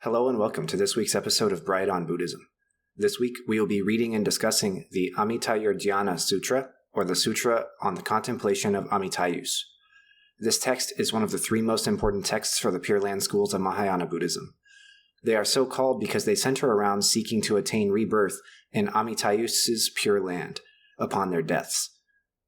Hello and welcome to this week's episode of Bright on Buddhism. This week we will be reading and discussing the Amitayurdhyana Sutra, or the Sutra on the Contemplation of Amitayus. This text is one of the three most important texts for the Pure Land schools of Mahayana Buddhism. They are so called because they center around seeking to attain rebirth in Amitayus' Pure Land upon their deaths.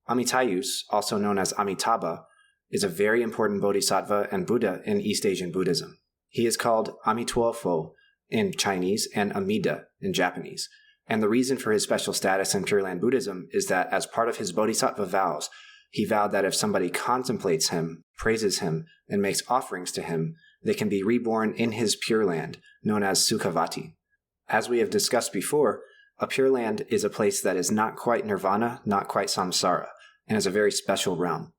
Amitayus, also known as Amitabha, is a very important bodhisattva and Buddha in East Asian Buddhism. He is called Amitsumoto in Chinese and Amida in Japanese. And the reason for his special status in Pure Land Buddhism is that as part of his bodhisattva vows, he vowed that if somebody contemplates him, praises him, and makes offerings to him, they can be reborn in his Pure Land, known as Sukhavati. As we have discussed before, a Pure Land is a place that is not quite nirvana, not quite samsara, and is a very special realm.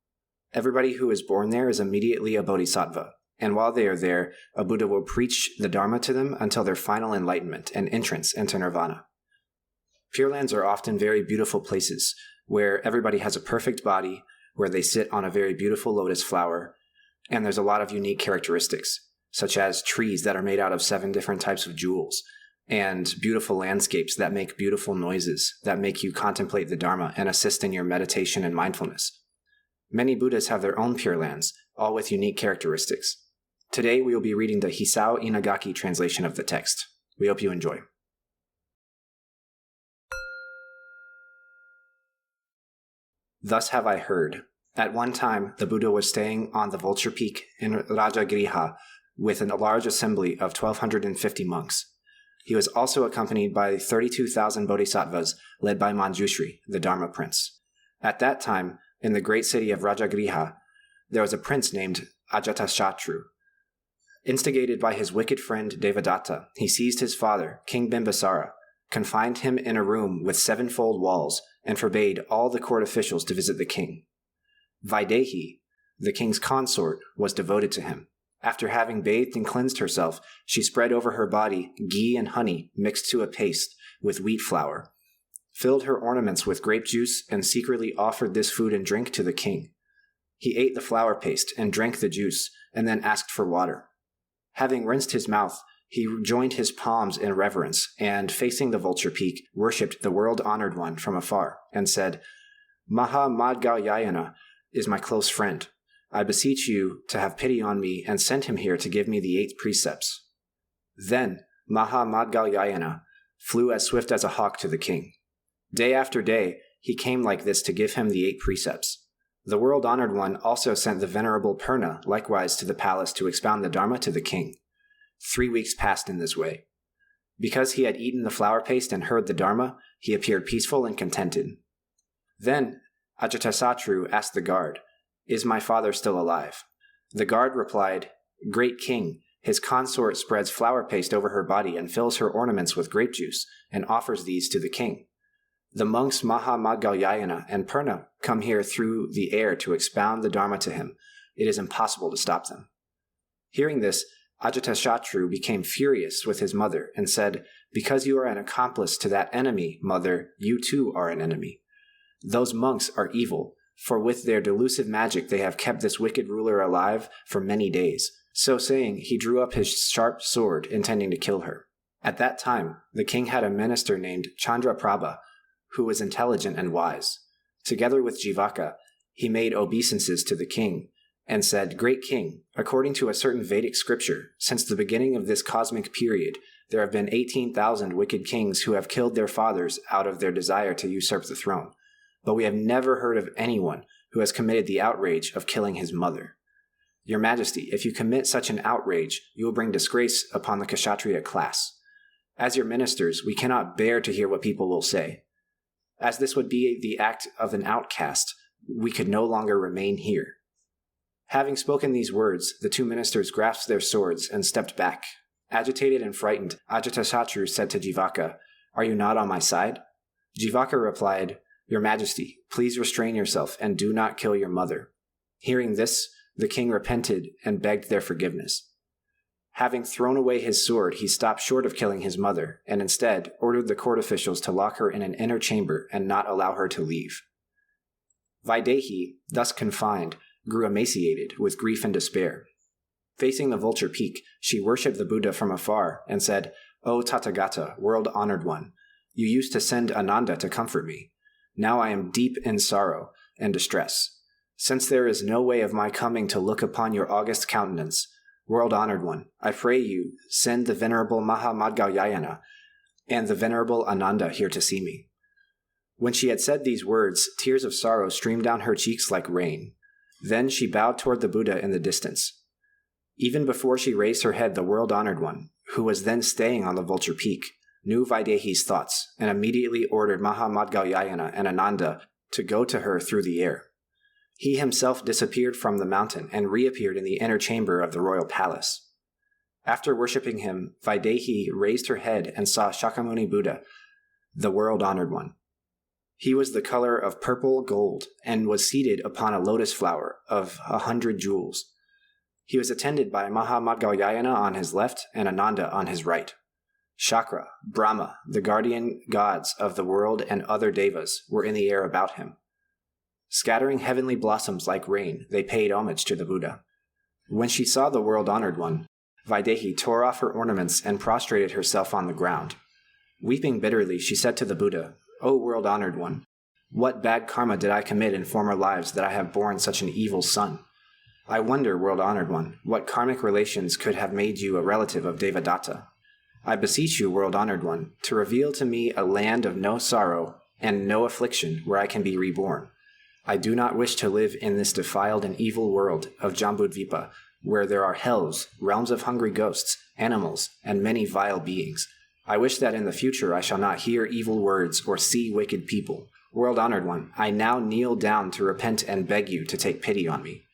Everybody who is born there is immediately a bodhisattva. And while they are there, a Buddha will preach the Dharma to them until their final enlightenment and entrance into nirvana. Pure Lands are often very beautiful places, where everybody has a perfect body, where they sit on a very beautiful lotus flower, and there's a lot of unique characteristics, such as trees that are made out of 7 different types of jewels, and beautiful landscapes that make beautiful noises that make you contemplate the Dharma and assist in your meditation and mindfulness. Many Buddhas have their own Pure Lands, all with unique characteristics. Today we will be reading the Hisao Inagaki translation of the text. We hope you enjoy. Thus have I heard. At one time, the Buddha was staying on the Vulture Peak in Rajagriha with a large assembly of 1,250 monks. He was also accompanied by 32,000 bodhisattvas led by Manjushri, the Dharma prince. At that time, in the great city of Rajagriha, there was a prince named Ajatasattu. Instigated by his wicked friend Devadatta, he seized his father, King Bimbisara, confined him in a room with 7-fold walls, and forbade all the court officials to visit the king. Vaidehi, the king's consort, was devoted to him. After having bathed and cleansed herself, she spread over her body ghee and honey mixed to a paste with wheat flour, filled her ornaments with grape juice, and secretly offered this food and drink to the king. He ate the flour paste and drank the juice, and then asked for water. Having rinsed his mouth, he joined his palms in reverence, and, facing the Vulture Peak, worshipped the world-honored one from afar, and said, Maha-madhyayana is my close friend. I beseech you to have pity on me and send him here to give me the 8 precepts. Then Maha-madhyayana flew as swift as a hawk to the king. Day after day, he came like this to give him the 8 precepts. The world-honored one also sent the venerable Purna likewise to the palace to expound the Dharma to the king. 3 weeks passed in this way. Because he had eaten the flour paste and heard the Dharma, he appeared peaceful and contented. Then Ajatasattu asked the guard, "Is my father still alive?" The guard replied, "Great king, his consort spreads flour paste over her body and fills her ornaments with grape juice, and offers these to the king. The monks Maha-madhyayana and Purna come here through the air to expound the Dharma to him. It is impossible to stop them." Hearing this, Ajatasattu became furious with his mother and said, "Because you are an accomplice to that enemy, mother, you too are an enemy. Those monks are evil, for with their delusive magic they have kept this wicked ruler alive for many days." So saying, he drew up his sharp sword, intending to kill her. At that time, the king had a minister named Chandraprabha, who was intelligent and wise. Together with Jivaka, he made obeisances to the king, and said, "Great king, according to a certain Vedic scripture, since the beginning of this cosmic period, there have been 18,000 wicked kings who have killed their fathers out of their desire to usurp the throne. But we have never heard of anyone who has committed the outrage of killing his mother. Your Majesty, if you commit such an outrage, you will bring disgrace upon the Kshatriya class. As your ministers, we cannot bear to hear what people will say. As this would be the act of an outcast, we could no longer remain here." Having spoken these words, the 2 ministers grasped their swords and stepped back. Agitated and frightened, Ajatasattu said to Jivaka, "Are you not on my side?" Jivaka replied, "Your Majesty, please restrain yourself and do not kill your mother." Hearing this, the king repented and begged their forgiveness. Having thrown away his sword, he stopped short of killing his mother, and instead ordered the court officials to lock her in an inner chamber and not allow her to leave. Vaidehi, thus confined, grew emaciated with grief and despair. Facing the vulture peak, she worshipped the Buddha from afar and said, "O Tathagata, world-honored one, you used to send Ananda to comfort me. Now I am deep in sorrow and distress. Since there is no way of my coming to look upon your august countenance, world-honored one, I pray you send the Venerable Maha-Madhyayana and the Venerable Ananda here to see me." When she had said these words, tears of sorrow streamed down her cheeks like rain. Then she bowed toward the Buddha in the distance. Even before she raised her head, the world-honored one, who was then staying on the vulture peak, knew Vaidehi's thoughts and immediately ordered Maha-Madhyayana and Ananda to go to her through the air. He himself disappeared from the mountain and reappeared in the inner chamber of the royal palace. After worshipping him, Vaidehi raised her head and saw Sakyamuni Buddha, the world-honored one. He was the color of purple gold and was seated upon a lotus flower of 100 jewels. He was attended by Maha-Madhyayana on his left and Ananda on his right. Shakra, Brahma, the guardian gods of the world, and other devas were in the air about him. Scattering heavenly blossoms like rain, they paid homage to the Buddha. When she saw the world-honored one, Vaidehi tore off her ornaments and prostrated herself on the ground. Weeping bitterly, she said to the Buddha, "O world-honored one, what bad karma did I commit in former lives that I have borne such an evil son? I wonder, world-honored one, what karmic relations could have made you a relative of Devadatta. I beseech you, world-honored one, to reveal to me a land of no sorrow and no affliction where I can be reborn. I do not wish to live in this defiled and evil world of Jambudvipa, where there are hells, realms of hungry ghosts, animals, and many vile beings. I wish that in the future I shall not hear evil words or see wicked people. World-honored one, I now kneel down to repent and beg you to take pity on me.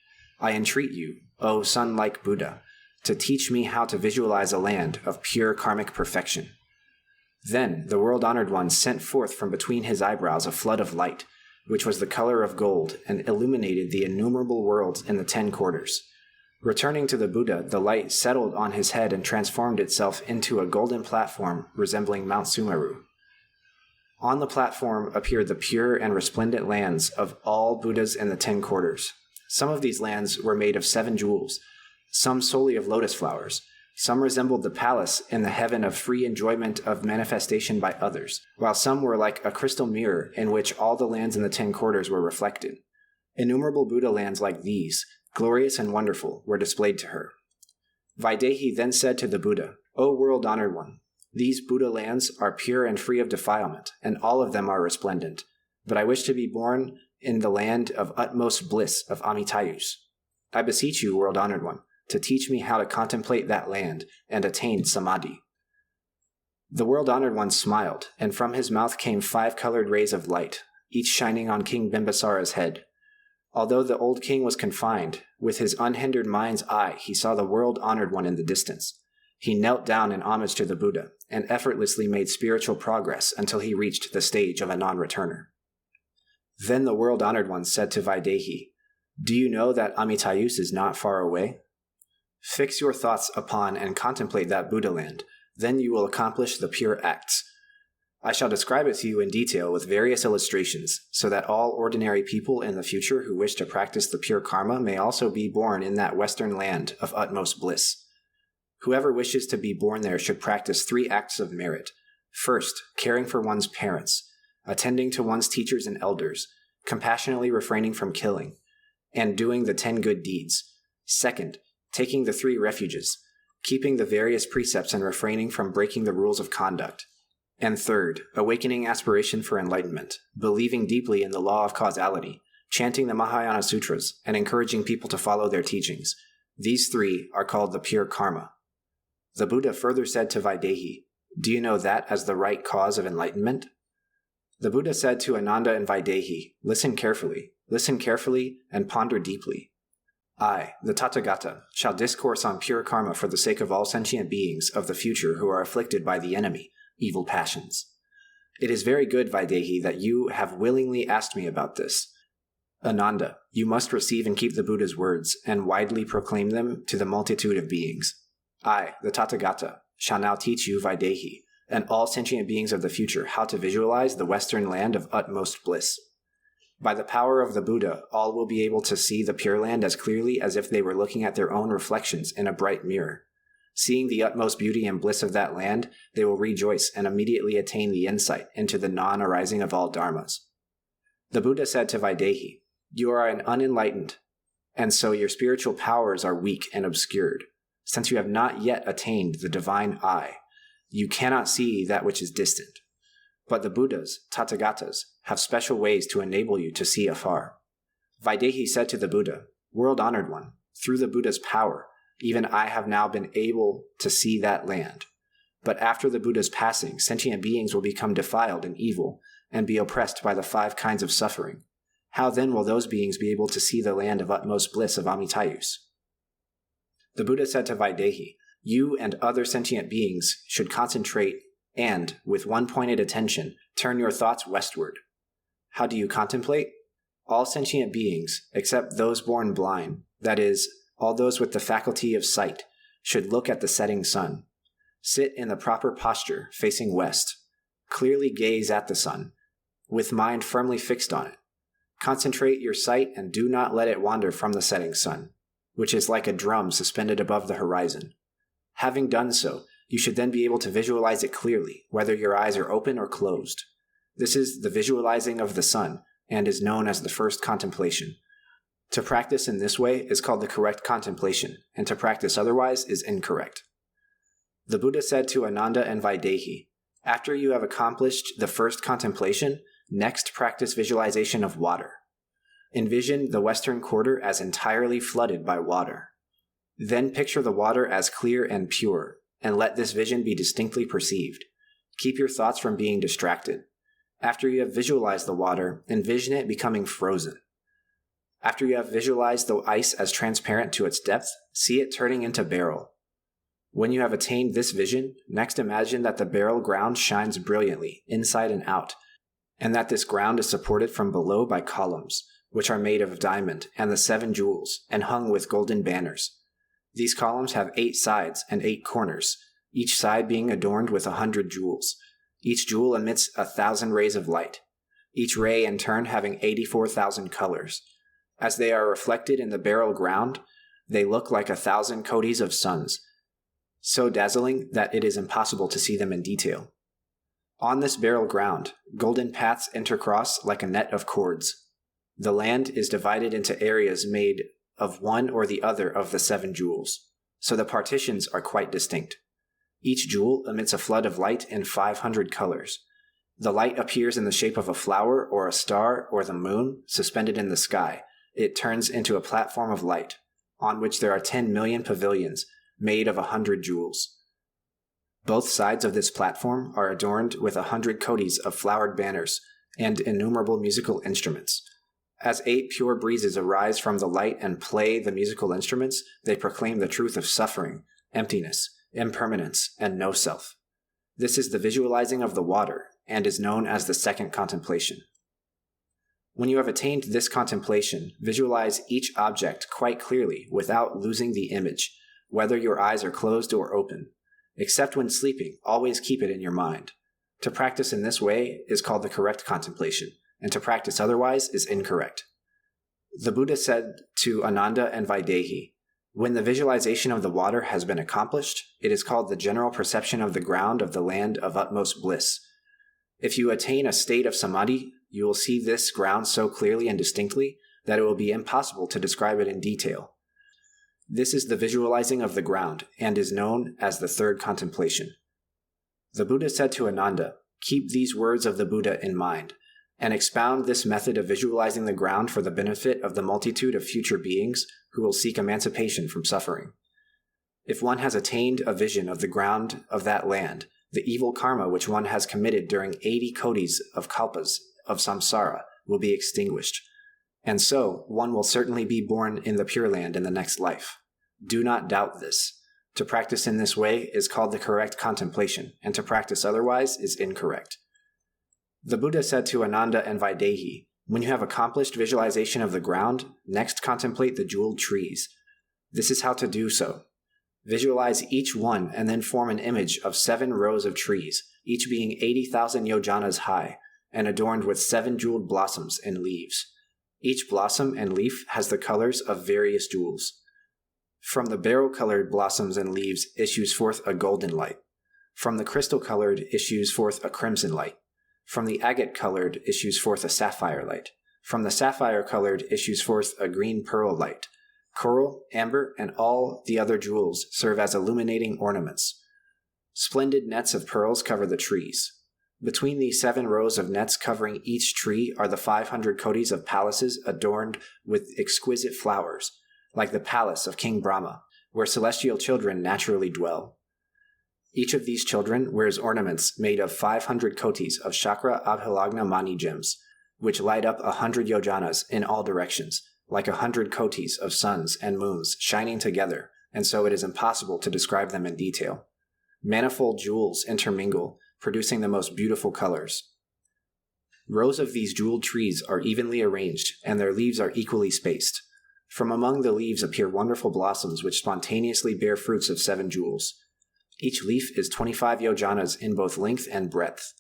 I entreat you, O sun-like Buddha, to teach me how to visualize a land of pure karmic perfection." Then the world-honored one sent forth from between his eyebrows a flood of light, which was the color of gold and illuminated the innumerable worlds in the 10 quarters. Returning to the Buddha, the light settled on his head and transformed itself into a golden platform resembling Mount Sumeru. On the platform appeared the pure and resplendent lands of all Buddhas in the 10 quarters. Some of these lands were made of 7 jewels, some solely of lotus flowers. Some resembled the palace in the heaven of free enjoyment of manifestation by others, while some were like a crystal mirror in which all the lands in the 10 quarters were reflected. Innumerable Buddha lands like these, glorious and wonderful, were displayed to her. Vaidehi then said to the Buddha, "O world-honored one, these Buddha lands are pure and free of defilement, and all of them are resplendent. But I wish to be born in the land of utmost bliss of Amitayus. I beseech you, world-honored one, to teach me how to contemplate that land and attain samadhi." The world-honored one smiled, and from his mouth came 5 colored rays of light, each shining on King Bimbisara's head. Although the old king was confined, with his unhindered mind's eye he saw the world-honored one in the distance. He knelt down in homage to the Buddha, and effortlessly made spiritual progress until he reached the stage of a non-returner. Then the world-honored one said to Vaidehi, "Do you know that Amitayus is not far away? Fix your thoughts upon and contemplate that Buddha land, then you will accomplish the pure acts. I shall describe it to you in detail with various illustrations, so that all ordinary people in the future who wish to practice the pure karma may also be born in that western land of utmost bliss. Whoever wishes to be born there should practice 3 acts of merit. First, caring for one's parents, attending to one's teachers and elders, compassionately refraining from killing, and doing the 10 good deeds. Second, taking the 3 refuges, keeping the various precepts and refraining from breaking the rules of conduct. And third, awakening aspiration for enlightenment, believing deeply in the law of causality, chanting the Mahayana Sutras, and encouraging people to follow their teachings. These 3 are called the pure karma." The Buddha further said to Vaidehi, "Do you know that as the right cause of enlightenment?" The Buddha said to Ananda and Vaidehi, listen carefully, and ponder deeply. I, the Tathagata, shall discourse on pure karma for the sake of all sentient beings of the future who are afflicted by the enemy, evil passions. It is very good, Vaidehi, that you have willingly asked me about this. Ananda, you must receive and keep the Buddha's words, and widely proclaim them to the multitude of beings. I, the Tathagata, shall now teach you, Vaidehi, and all sentient beings of the future how to visualize the western land of utmost bliss. By the power of the Buddha, all will be able to see the Pure Land as clearly as if they were looking at their own reflections in a bright mirror. Seeing the utmost beauty and bliss of that land, they will rejoice and immediately attain the insight into the non-arising of all dharmas. The Buddha said to Vaidehi, "You are an unenlightened, and so your spiritual powers are weak and obscured. Since you have not yet attained the divine eye, you cannot see that which is distant. But the Buddhas, Tathagatas, have special ways to enable you to see afar." Vaidehi said to the Buddha, "World-honored one, through the Buddha's power, even I have now been able to see that land. But after the Buddha's passing, sentient beings will become defiled and evil, and be oppressed by the 5 kinds of suffering. How then will those beings be able to see the land of utmost bliss of Amitayus?" The Buddha said to Vaidehi, "You and other sentient beings should concentrate and, with one-pointed attention, turn your thoughts westward. How do you contemplate? All sentient beings, except those born blind, that is, all those with the faculty of sight, should look at the setting sun. Sit in the proper posture, facing west. Clearly gaze at the sun, with mind firmly fixed on it. Concentrate your sight and do not let it wander from the setting sun, which is like a drum suspended above the horizon. Having done so, you should then be able to visualize it clearly, whether your eyes are open or closed. This is the visualizing of the sun, and is known as the first contemplation. To practice in this way is called the correct contemplation, and to practice otherwise is incorrect." The Buddha said to Ananda and Vaidehi, "After you have accomplished the first contemplation, next practice visualization of water. Envision the western quarter as entirely flooded by water. Then picture the water as clear and pure, and let this vision be distinctly perceived. Keep your thoughts from being distracted. After you have visualized the water, envision it becoming frozen. After you have visualized the ice as transparent to its depth, see it turning into beryl. When you have attained this vision, next imagine that the beryl ground shines brilliantly, inside and out, and that this ground is supported from below by columns, which are made of diamond and the 7 jewels, and hung with golden banners. These columns have 8 sides and 8 corners, each side being adorned with 100 jewels. Each jewel emits 1,000 rays of light, each ray in turn having 84,000 colors. As they are reflected in the beryl ground, they look like 1,000 kodis of suns, so dazzling that it is impossible to see them in detail. On this beryl ground, golden paths intercross like a net of cords. The land is divided into areas made of one or the other of the 7 jewels, so the partitions are quite distinct. Each jewel emits a flood of light in 500 colors. The light appears in the shape of a flower or a star or the moon suspended in the sky. It turns into a platform of light, on which there are 10 million pavilions made of 100 jewels. Both sides of this platform are adorned with 100 kodis of flowered banners and innumerable musical instruments. As 8 pure breezes arise from the light and play the musical instruments, they proclaim the truth of suffering, emptiness, impermanence, and no self. This is the visualizing of the water, and is known as the second contemplation. When you have attained this contemplation, visualize each object quite clearly without losing the image, whether your eyes are closed or open. Except when sleeping, always keep it in your mind. To practice in this way is called the correct contemplation, and to practice otherwise is incorrect. The Buddha said to Ananda and Vaidehi, "When the visualization of the water has been accomplished, it is called the general perception of the ground of the land of utmost bliss. If you attain a state of samadhi, you will see this ground so clearly and distinctly that it will be impossible to describe it in detail. This is the visualizing of the ground, and is known as the third contemplation." The Buddha said to Ananda, "Keep these words of the Buddha in mind, and expound this method of visualizing the ground for the benefit of the multitude of future beings who will seek emancipation from suffering. If one has attained a vision of the ground of that land, the evil karma which one has committed during 80 kodis of kalpas of samsara will be extinguished, and so one will certainly be born in the Pure Land in the next life. Do not doubt this. To practice in this way is called the correct contemplation, and to practice otherwise is incorrect." The Buddha said to Ananda and Vaidehi, "When you have accomplished visualization of the ground, next contemplate the jeweled trees. This is how to do so. Visualize each one and then form an image of 7 rows of trees, each being 80,000 yojanas high, and adorned with 7 jeweled blossoms and leaves. Each blossom and leaf has the colors of various jewels. From the beryl-colored blossoms and leaves issues forth a golden light. From the crystal-colored issues forth a crimson light. From the agate-colored issues forth a sapphire light. From the sapphire-colored issues forth a green pearl light. Coral, amber, and all the other jewels serve as illuminating ornaments. Splendid nets of pearls cover the trees. Between these 7 rows of nets covering each tree are the 500 kotis of palaces adorned with exquisite flowers, like the palace of King Brahma, where celestial children naturally dwell. Each of these children wears ornaments made of 500 kotis of chakra abhilagna mani gems, which light up 100 yojanas in all directions, like 100 kotis of suns and moons shining together, and so it is impossible to describe them in detail. Manifold jewels intermingle, producing the most beautiful colors. Rows of these jeweled trees are evenly arranged, and their leaves are equally spaced. From among the leaves appear wonderful blossoms which spontaneously bear fruits of 7 jewels. Each leaf is 25 yojanas in both length and breadth.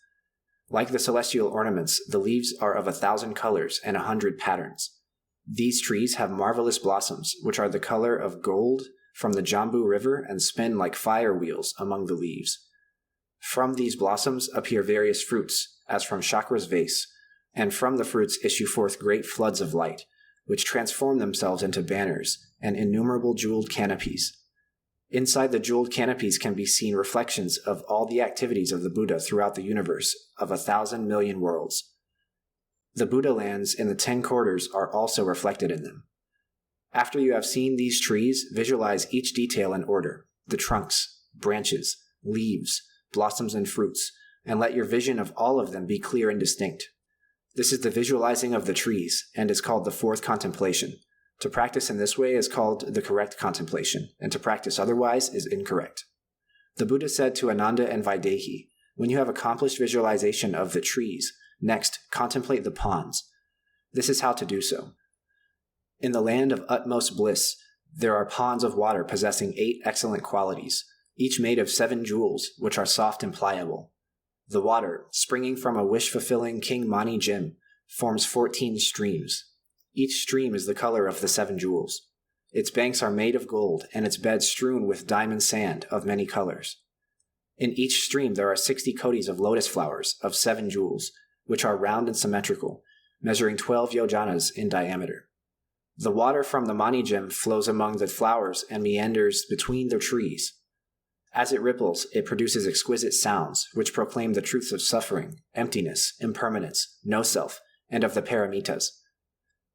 Like the celestial ornaments, the leaves are of 1,000 colors and 100 patterns. These trees have marvelous blossoms, which are the color of gold from the Jambu River and spin like fire wheels among the leaves. From these blossoms appear various fruits, as from Chakra's vase, and from the fruits issue forth great floods of light, which transform themselves into banners and innumerable jeweled canopies. Inside the jeweled canopies can be seen reflections of all the activities of the Buddha throughout the universe of 1,000 million worlds. The Buddha lands in the 10 quarters are also reflected in them. After you have seen these trees, visualize each detail in order: the trunks, branches, leaves, blossoms, and fruits, and let your vision of all of them be clear and distinct. This is the visualizing of the trees, and is called the 4th contemplation. To practice in this way is called the correct contemplation, and to practice otherwise is incorrect. The Buddha said to Ananda and Vaidehi, "When you have accomplished visualization of the trees, next contemplate the ponds." This is how to do so. In the land of utmost bliss, there are ponds of water possessing 8 excellent qualities, each made of 7 jewels, which are soft and pliable. The water, springing from a wish-fulfilling King Mani gem, forms 14 streams. Each stream is the color of the 7 jewels. Its banks are made of gold, and its bed strewn with diamond sand of many colors. In each stream there are 60 kotis of lotus flowers of 7 jewels, which are round and symmetrical, measuring 12 yojanas in diameter. The water from the Mani gem flows among the flowers and meanders between the trees. As it ripples, it produces exquisite sounds, which proclaim the truths of suffering, emptiness, impermanence, no self, and of the paramitas.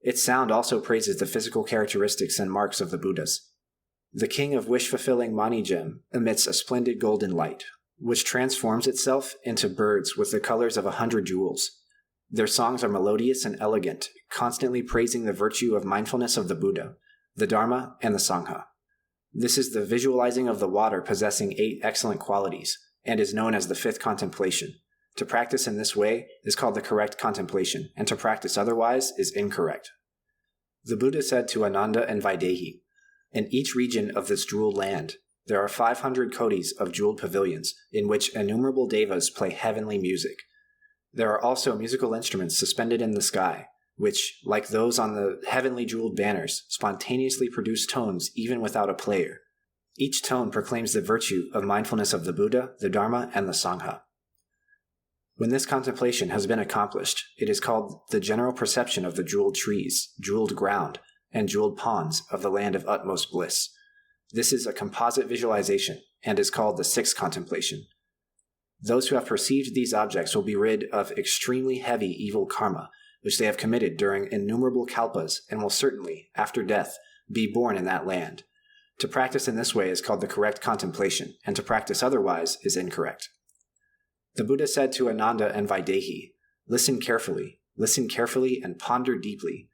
Its sound also praises the physical characteristics and marks of the Buddhas. The king of wish-fulfilling Mani gem emits a splendid golden light, which transforms itself into birds with the colors of 100 jewels. Their songs are melodious and elegant, constantly praising the virtue of mindfulness of the Buddha, the Dharma, and the Sangha. This is the visualizing of the water possessing 8 excellent qualities, and is known as the 5th contemplation. To practice in this way is called the correct contemplation, and to practice otherwise is incorrect. The Buddha said to Ananda and Vaidehi, "In each region of this jeweled land, there are 500 kotis of jeweled pavilions, in which innumerable devas play heavenly music. There are also musical instruments suspended in the sky, which, like those on the heavenly jeweled banners, spontaneously produce tones even without a player. Each tone proclaims the virtue of mindfulness of the Buddha, the Dharma, and the Sangha." When this contemplation has been accomplished, it is called the general perception of the jeweled trees, jeweled ground, and jeweled ponds of the land of utmost bliss. This is a composite visualization, and is called the 6th contemplation. Those who have perceived these objects will be rid of extremely heavy evil karma, which they have committed during innumerable kalpas, and will certainly, after death, be born in that land. To practice in this way is called the correct contemplation, and to practice otherwise is incorrect. The Buddha said to Ananda and Vaidehi, listen carefully, and ponder deeply.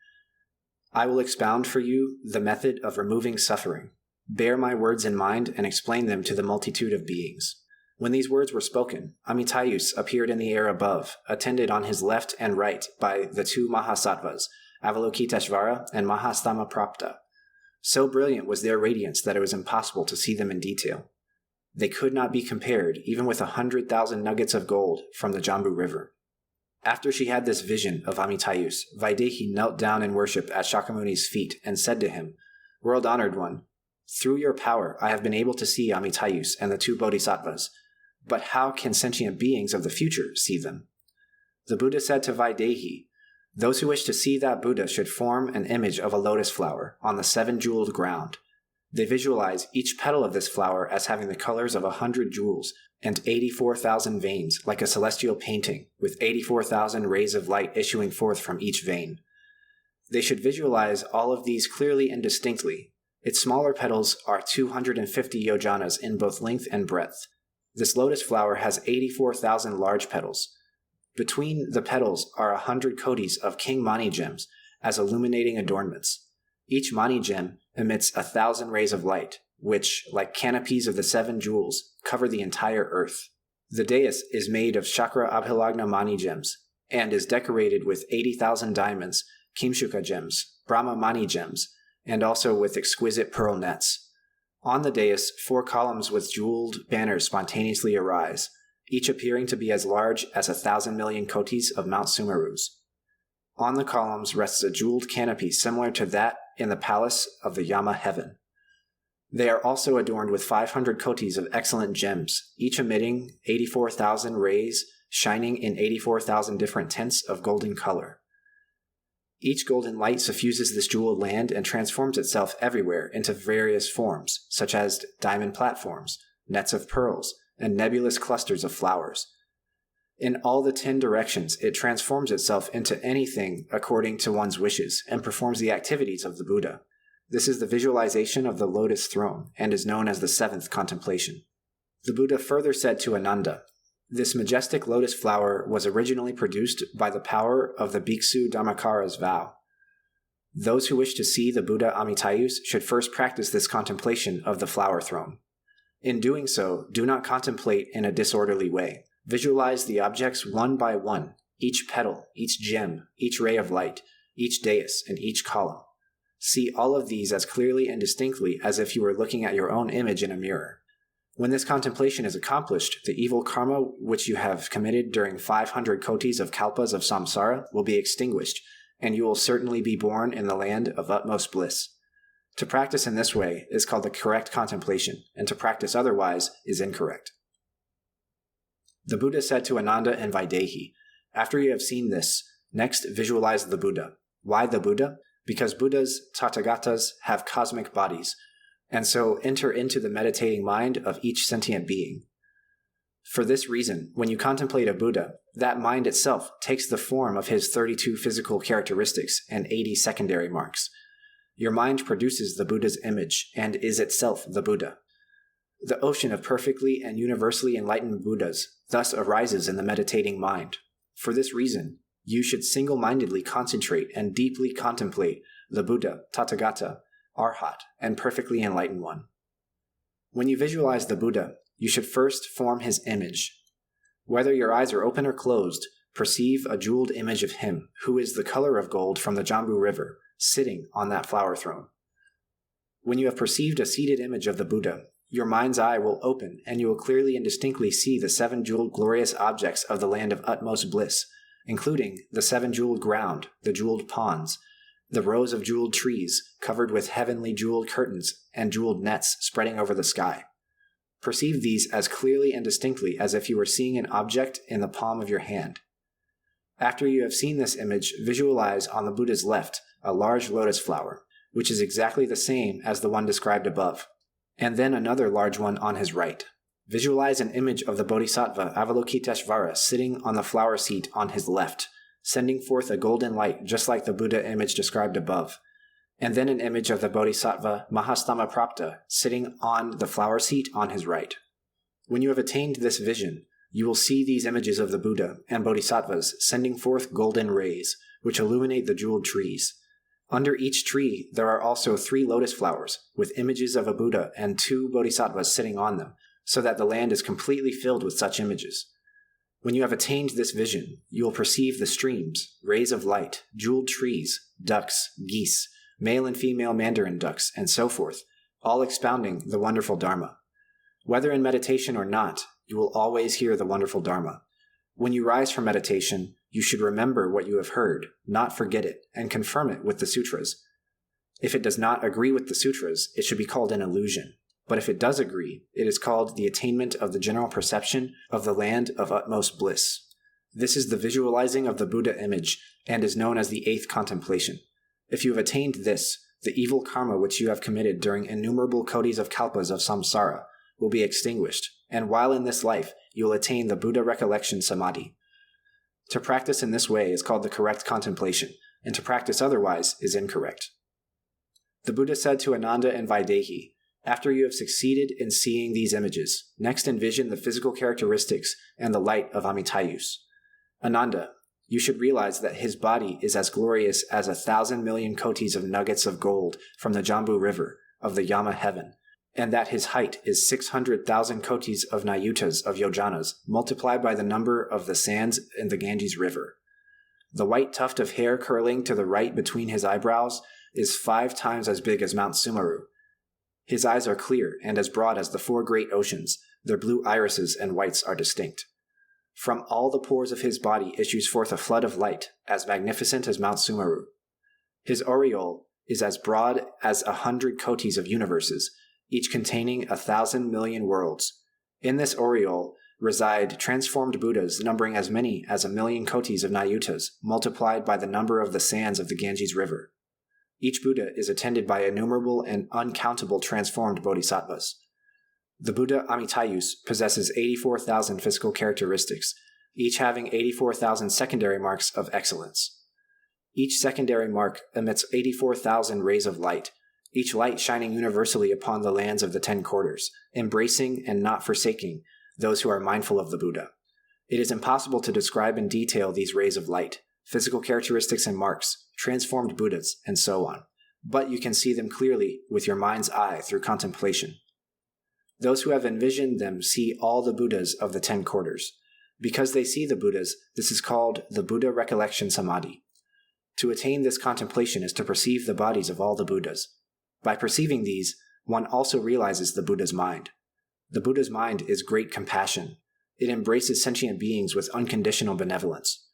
I will expound for you the method of removing suffering. Bear my words in mind and explain them to the multitude of beings." When these words were spoken, Amitayus appeared in the air above, attended on his left and right by the 2 Mahasattvas, Avalokiteshvara and Mahastamaprapta. So brilliant was their radiance that it was impossible to see them in detail. They could not be compared even with 100,000 nuggets of gold from the Jambu River. After she had this vision of Amitayus, Vaidehi knelt down in worship at Sakyamuni's feet and said to him, "World-honored one, through your power I have been able to see Amitayus and the two bodhisattvas, but how can sentient beings of the future see them?" The Buddha said to Vaidehi, "Those who wish to see that Buddha should form an image of a lotus flower on the 7-jeweled ground. They visualize each petal of this flower as having the colors of 100 jewels and 84,000 veins, like a celestial painting, with 84,000 rays of light issuing forth from each vein. They should visualize all of these clearly and distinctly. Its smaller petals are 250 yojanas in both length and breadth. This lotus flower has 84,000 large petals. Between the petals are 100 kotis of king mani gems as illuminating adornments. Each mani gem emits 1,000 rays of light, which, like canopies of the 7 jewels, cover the entire earth. The dais is made of chakra abhilagna mani gems, and is decorated with 80,000 diamonds, kimshuka gems, brahma mani gems, and also with exquisite pearl nets. On the dais, 4 columns with jeweled banners spontaneously arise, each appearing to be as large as 1,000 million kotis of Mount Sumerus. On the columns rests a jeweled canopy similar to that in the palace of the Yama heaven. They are also adorned with 500 kotis of excellent gems, each emitting 84,000 rays, shining in 84,000 different tints of golden color. Each golden light suffuses this jeweled land and transforms itself everywhere into various forms, such as diamond platforms, nets of pearls, and nebulous clusters of flowers. In all the 10 directions, it transforms itself into anything according to one's wishes and performs the activities of the Buddha. This is the visualization of the lotus throne and is known as the 7th contemplation. The Buddha further said to Ananda, "This majestic lotus flower was originally produced by the power of the Bhiksu Dharmakara's vow. Those who wish to see the Buddha Amitayus should first practice this contemplation of the flower throne. In doing so, do not contemplate in a disorderly way. Visualize the objects one by one, each petal, each gem, each ray of light, each dais, and each column. See all of these as clearly and distinctly as if you were looking at your own image in a mirror. When this contemplation is accomplished, the evil karma which you have committed during 500 kotis of kalpas of samsara will be extinguished, and you will certainly be born in the land of utmost bliss. To practice in this way is called the correct contemplation, and to practice otherwise is incorrect." The Buddha said to Ananda and Vaidehi, "After you have seen this, next visualize the Buddha." Why the Buddha? Because Buddhas, Tathagatas, have cosmic bodies, and so enter into the meditating mind of each sentient being. For this reason, when you contemplate a Buddha, that mind itself takes the form of his 32 physical characteristics and 80 secondary marks. Your mind produces the Buddha's image and is itself the Buddha. The ocean of perfectly and universally enlightened Buddhas thus arises in the meditating mind. For this reason, you should single-mindedly concentrate and deeply contemplate the Buddha, Tathagata, Arhat, and perfectly enlightened one. When you visualize the Buddha, you should first form his image. Whether your eyes are open or closed, perceive a jeweled image of him, who is the color of gold from the Jambu River, sitting on that flower throne. When you have perceived a seated image of the Buddha, your mind's eye will open, and you will clearly and distinctly see the 7 jeweled glorious objects of the land of utmost bliss, including the 7 jeweled ground, the jeweled ponds, the rows of jeweled trees covered with heavenly jeweled curtains and jeweled nets spreading over the sky. Perceive these as clearly and distinctly as if you were seeing an object in the palm of your hand. After you have seen this image, visualize on the Buddha's left a large lotus flower, which is exactly the same as the one described above, and then another large one on his right. Visualize an image of the Bodhisattva Avalokiteshvara sitting on the flower seat on his left, sending forth a golden light just like the Buddha image described above, and then an image of the Bodhisattva Mahastamaprapta sitting on the flower seat on his right. When you have attained this vision, you will see these images of the Buddha and Bodhisattvas sending forth golden rays, which illuminate the jeweled trees. Under each tree, there are also 3 lotus flowers, with images of a Buddha and 2 Bodhisattvas sitting on them, so that the land is completely filled with such images. When you have attained this vision, you will perceive the streams, rays of light, jeweled trees, ducks, geese, male and female mandarin ducks, and so forth, all expounding the wonderful Dharma. Whether in meditation or not, you will always hear the wonderful Dharma. When you rise from meditation, You should remember what you have heard, not forget it, and confirm it with the sutras. If it does not agree with the sutras, it should be called an illusion. But if it does agree, it is called the attainment of the general perception of the land of utmost bliss. This is the visualizing of the Buddha image, and is known as the 8th contemplation. If you have attained this, the evil karma which you have committed during innumerable kotis of kalpas of samsara will be extinguished, and while in this life, you will attain the Buddha recollection samadhi. To practice in this way is called the correct contemplation, and to practice otherwise is incorrect. The Buddha said to Ananda and Vaidehi, after you have succeeded in seeing these images, next envision the physical characteristics and the light of Amitayus. Ananda, you should realize that his body is as glorious as 1,000 million kotis of nuggets of gold from the Jambu River of the Yama heaven, and that his height is 600,000 kotis of nayutas of yojanas, multiplied by the number of the sands in the Ganges River. The white tuft of hair curling to the right between his eyebrows is 5 times as big as Mount Sumeru. His eyes are clear and as broad as the 4 great oceans. Their blue irises and whites are distinct. From all the pores of his body issues forth a flood of light, as magnificent as Mount Sumeru. His aureole is as broad as 100 kotis of universes, each containing 1,000 million worlds. In this aureole reside transformed Buddhas numbering as many as 1,000,000 kotis of nayutas, multiplied by the number of the sands of the Ganges River. Each Buddha is attended by innumerable and uncountable transformed bodhisattvas. The Buddha Amitayus possesses 84,000 physical characteristics, each having 84,000 secondary marks of excellence. Each secondary mark emits 84,000 rays of light, each light shining universally upon the lands of the 10 quarters, embracing and not forsaking those who are mindful of the Buddha. It is impossible to describe in detail these rays of light, physical characteristics and marks, transformed Buddhas, and so on, but you can see them clearly with your mind's eye through contemplation. Those who have envisioned them see all the Buddhas of the 10 quarters. Because they see the Buddhas, this is called the Buddha recollection samadhi. To attain this contemplation is to perceive the bodies of all the Buddhas. By perceiving these, one also realizes the Buddha's mind. The Buddha's mind is great compassion. It embraces sentient beings with unconditional benevolence.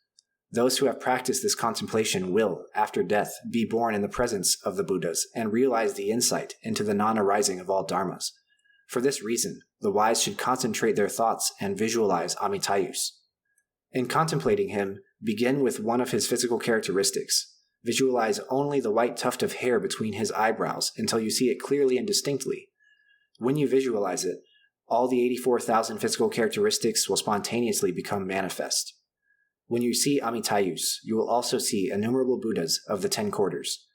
Those who have practiced this contemplation will, after death, be born in the presence of the Buddhas and realize the insight into the non-arising of all dharmas. For this reason, the wise should concentrate their thoughts and visualize Amitayus. In contemplating him, begin with one of his physical characteristics. Visualize only the white tuft of hair between his eyebrows until you see it clearly and distinctly. When you visualize it, all the 84,000 physical characteristics will spontaneously become manifest. When you see Amitayus, you will also see innumerable Buddhas of the 10 quarters.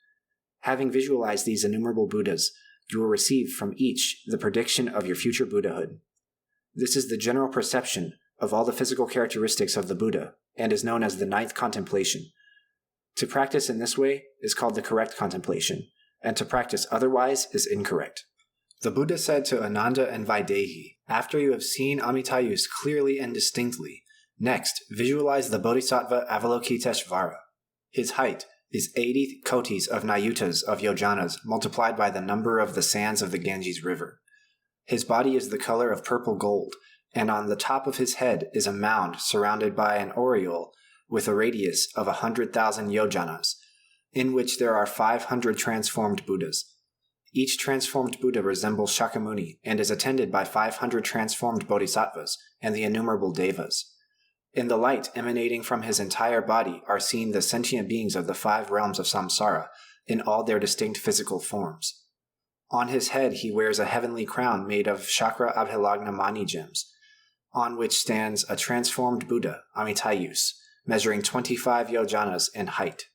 Having visualized these innumerable Buddhas, you will receive from each the prediction of your future Buddhahood. This is the general perception of all the physical characteristics of the Buddha, and is known as the 9th contemplation. To practice in this way is called the correct contemplation, and to practice otherwise is incorrect. The Buddha said to Ananda and Vaidehi, after you have seen Amitayus clearly and distinctly, next, visualize the Bodhisattva Avalokiteshvara. His height is 80 kotis of nayutas of yojanas multiplied by the number of the sands of the Ganges River. His body is the color of purple gold, and on the top of his head is a mound surrounded by an aureole with a radius of 100,000 yojanas, in which there are 500 transformed Buddhas. Each transformed Buddha resembles Sakyamuni and is attended by 500 transformed bodhisattvas and the innumerable devas. In the light emanating from his entire body are seen the sentient beings of the 5 realms of samsara in all their distinct physical forms. On his head he wears a heavenly crown made of chakra abhilagna mani gems, on which stands a transformed Buddha, Amitayus, measuring 25 yojanas in height.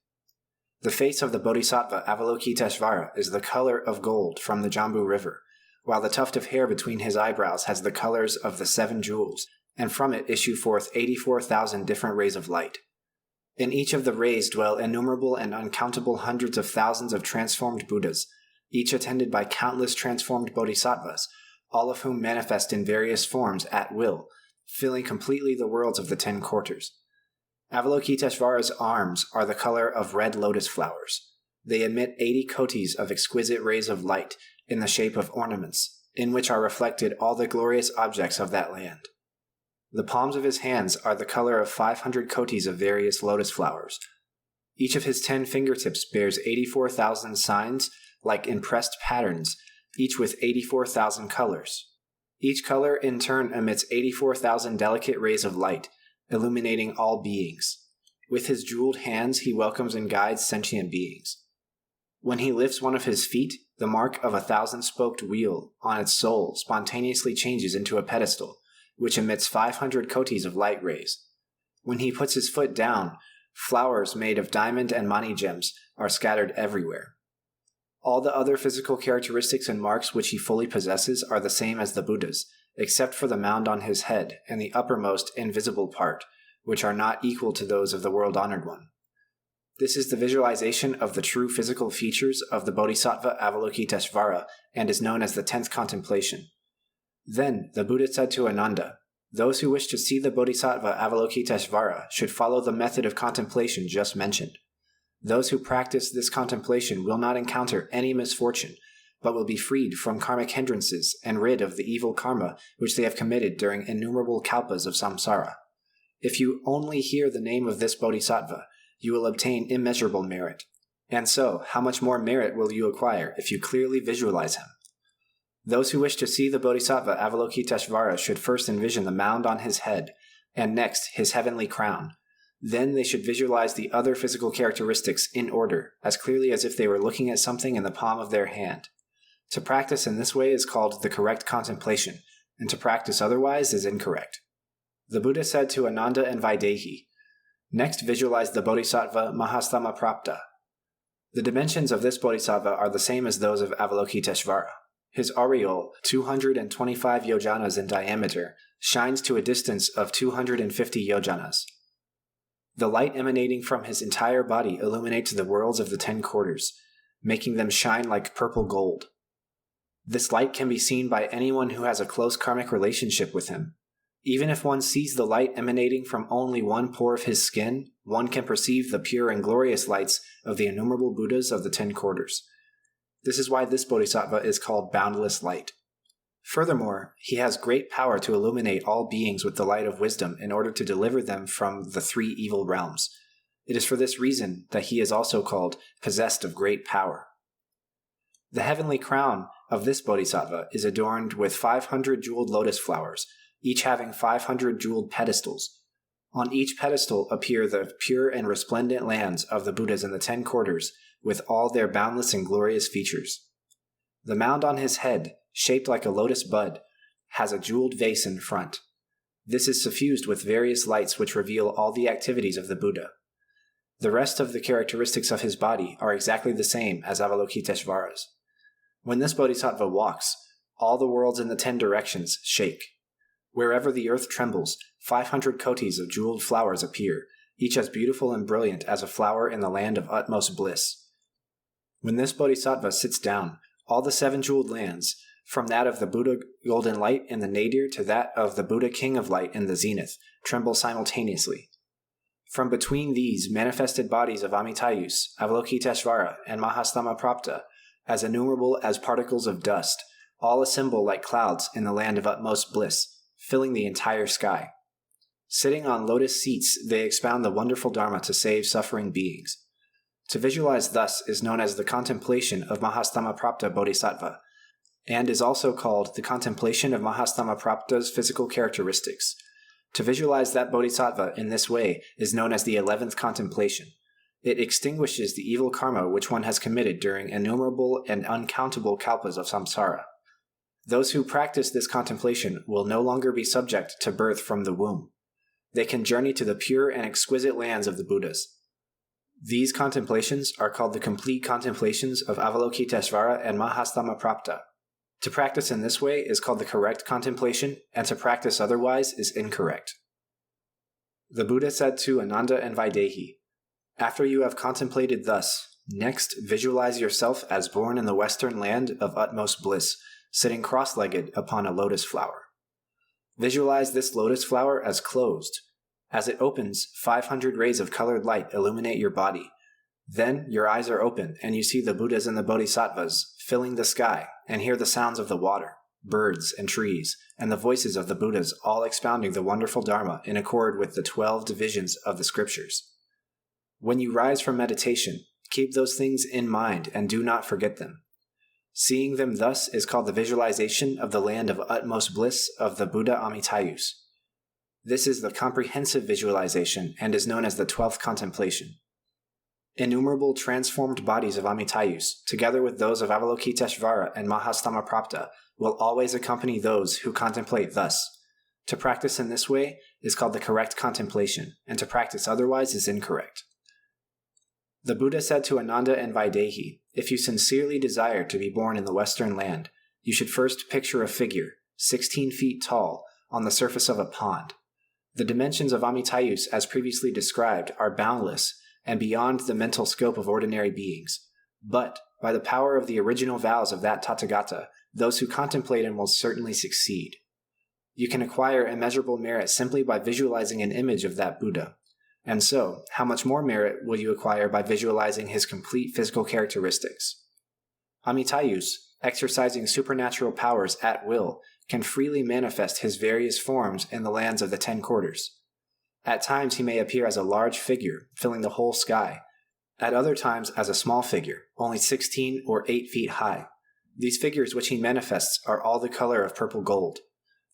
The face of the Bodhisattva Avalokiteshvara is the color of gold from the Jambu River, while the tuft of hair between his eyebrows has the colors of the 7 jewels, and from it issue forth 84,000 different rays of light. In each of the rays dwell innumerable and uncountable hundreds of thousands of transformed Buddhas, each attended by countless transformed bodhisattvas, all of whom manifest in various forms at will, filling completely the worlds of the 10 quarters. Avalokiteshvara's arms are the color of red lotus flowers. They emit 80 kotis of exquisite rays of light in the shape of ornaments, in which are reflected all the glorious objects of that land. The palms of his hands are the color of 500 kotis of various lotus flowers. Each of his 10 fingertips bears 84,000 signs like impressed patterns, each with 84,000 colors. Each color in turn emits 84,000 delicate rays of light, illuminating all beings. With his jeweled hands, he welcomes and guides sentient beings. When he lifts one of his feet, the mark of a 1,000-spoked wheel on its sole spontaneously changes into a pedestal, which emits 500 kotis of light rays. When he puts his foot down, flowers made of diamond and mani gems are scattered everywhere. All the other physical characteristics and marks which he fully possesses are the same as the Buddha's, except for the mound on his head and the uppermost invisible part, which are not equal to those of the world-honored one. This is the visualization of the true physical features of the Bodhisattva Avalokiteshvara and is known as the 10th contemplation. Then the Buddha said to Ananda, "Those who wish to see the Bodhisattva Avalokiteshvara should follow the method of contemplation just mentioned. Those who practice this contemplation will not encounter any misfortune, but will be freed from karmic hindrances and rid of the evil karma which they have committed during innumerable kalpas of samsara. If you only hear the name of this Bodhisattva, you will obtain immeasurable merit. And so, how much more merit will you acquire if you clearly visualize him? Those who wish to see the Bodhisattva Avalokiteshvara should first envision the mound on his head, and next his heavenly crown. Then they should visualize the other physical characteristics in order, as clearly as if they were looking at something in the palm of their hand. To practice in this way is called the correct contemplation, and to practice otherwise is incorrect." The Buddha said to Ananda and Vaidehi, "Next visualize the Bodhisattva Mahastamaprapta. The dimensions of this Bodhisattva are the same as those of Avalokiteshvara. His aureole, 225 yojanas in diameter, shines to a distance of 250 yojanas. The light emanating from his entire body illuminates the worlds of the 10 quarters, making them shine like purple gold. This light can be seen by anyone who has a close karmic relationship with him. Even if one sees the light emanating from only one pore of his skin, one can perceive the pure and glorious lights of the innumerable Buddhas of the 10 quarters. This is why this Bodhisattva is called boundless light. Furthermore, he has great power to illuminate all beings with the light of wisdom in order to deliver them from the 3 evil realms. It is for this reason that he is also called possessed of great power. The heavenly crown of this Bodhisattva is adorned with 500 jeweled lotus flowers, each having 500 jeweled pedestals. On each pedestal appear the pure and resplendent lands of the Buddhas in the 10 quarters, with all their boundless and glorious features. The mound on his head, shaped like a lotus bud, has a jeweled vase in front. This is suffused with various lights which reveal all the activities of the Buddha. The rest of the characteristics of his body are exactly the same as Avalokiteshvara's. When this Bodhisattva walks, all the worlds in the 10 directions shake. Wherever the earth trembles, 500 kotis of jeweled flowers appear, each as beautiful and brilliant as a flower in the land of utmost bliss. When this Bodhisattva sits down, all the 7 jeweled lands, from that of the Buddha golden light in the nadir to that of the Buddha king of light in the zenith, tremble simultaneously. From between these manifested bodies of Amitayus, Avalokiteshvara, and Mahastamaprapta, as innumerable as particles of dust, all assemble like clouds in the land of utmost bliss, filling the entire sky. Sitting on lotus seats, they expound the wonderful Dharma to save suffering beings. To visualize thus is known as the contemplation of Mahastamaprapta Bodhisattva, and is also called the contemplation of Mahastamaprapta's physical characteristics. To visualize that Bodhisattva in this way is known as the 11th contemplation. It extinguishes the evil karma which one has committed during innumerable and uncountable kalpas of samsara. Those who practice this contemplation will no longer be subject to birth from the womb. They can journey to the pure and exquisite lands of the Buddhas. These contemplations are called the complete contemplations of Avalokiteshvara and Mahastamaprapta. To practice in this way is called the correct contemplation, and to practice otherwise is incorrect. The Buddha said to Ananda and Vaidehi, "After you have contemplated thus, next visualize yourself as born in the western land of utmost bliss, sitting cross-legged upon a lotus flower. Visualize this lotus flower as closed. As it opens, 500 rays of colored light illuminate your body. Then your eyes are open, and you see the Buddhas and the Bodhisattvas filling the sky and hear the sounds of the water. birds, and trees, and the voices of the Buddhas all expounding the wonderful Dharma in accord with the 12 divisions of the scriptures. When you rise from meditation, keep those things in mind and do not forget them. Seeing them thus is called the visualization of the land of utmost bliss of the Buddha Amitayus. This is the comprehensive visualization and is known as the 12th contemplation. Innumerable transformed bodies of Amitayus, together with those of Avalokiteshvara and Mahastamaprapta, will always accompany those who contemplate thus. To practice in this way is called the correct contemplation, and to practice otherwise is incorrect. The Buddha said to Ananda and Vaidehi, if you sincerely desire to be born in the Western land, you should first picture a figure, 16 feet tall, on the surface of a pond. The dimensions of Amitayus, as previously described, are boundless and beyond the mental scope of ordinary beings. But, by the power of the original vows of that Tathagata, those who contemplate him will certainly succeed. You can acquire immeasurable merit simply by visualizing an image of that Buddha. And so, how much more merit will you acquire by visualizing his complete physical characteristics? Amitayus, exercising supernatural powers at will, can freely manifest his various forms in the lands of the 10 quarters. At times he may appear as a large figure, filling the whole sky. At other times as a small figure, only 16 or 8 feet high. These figures which he manifests are all the color of purple gold.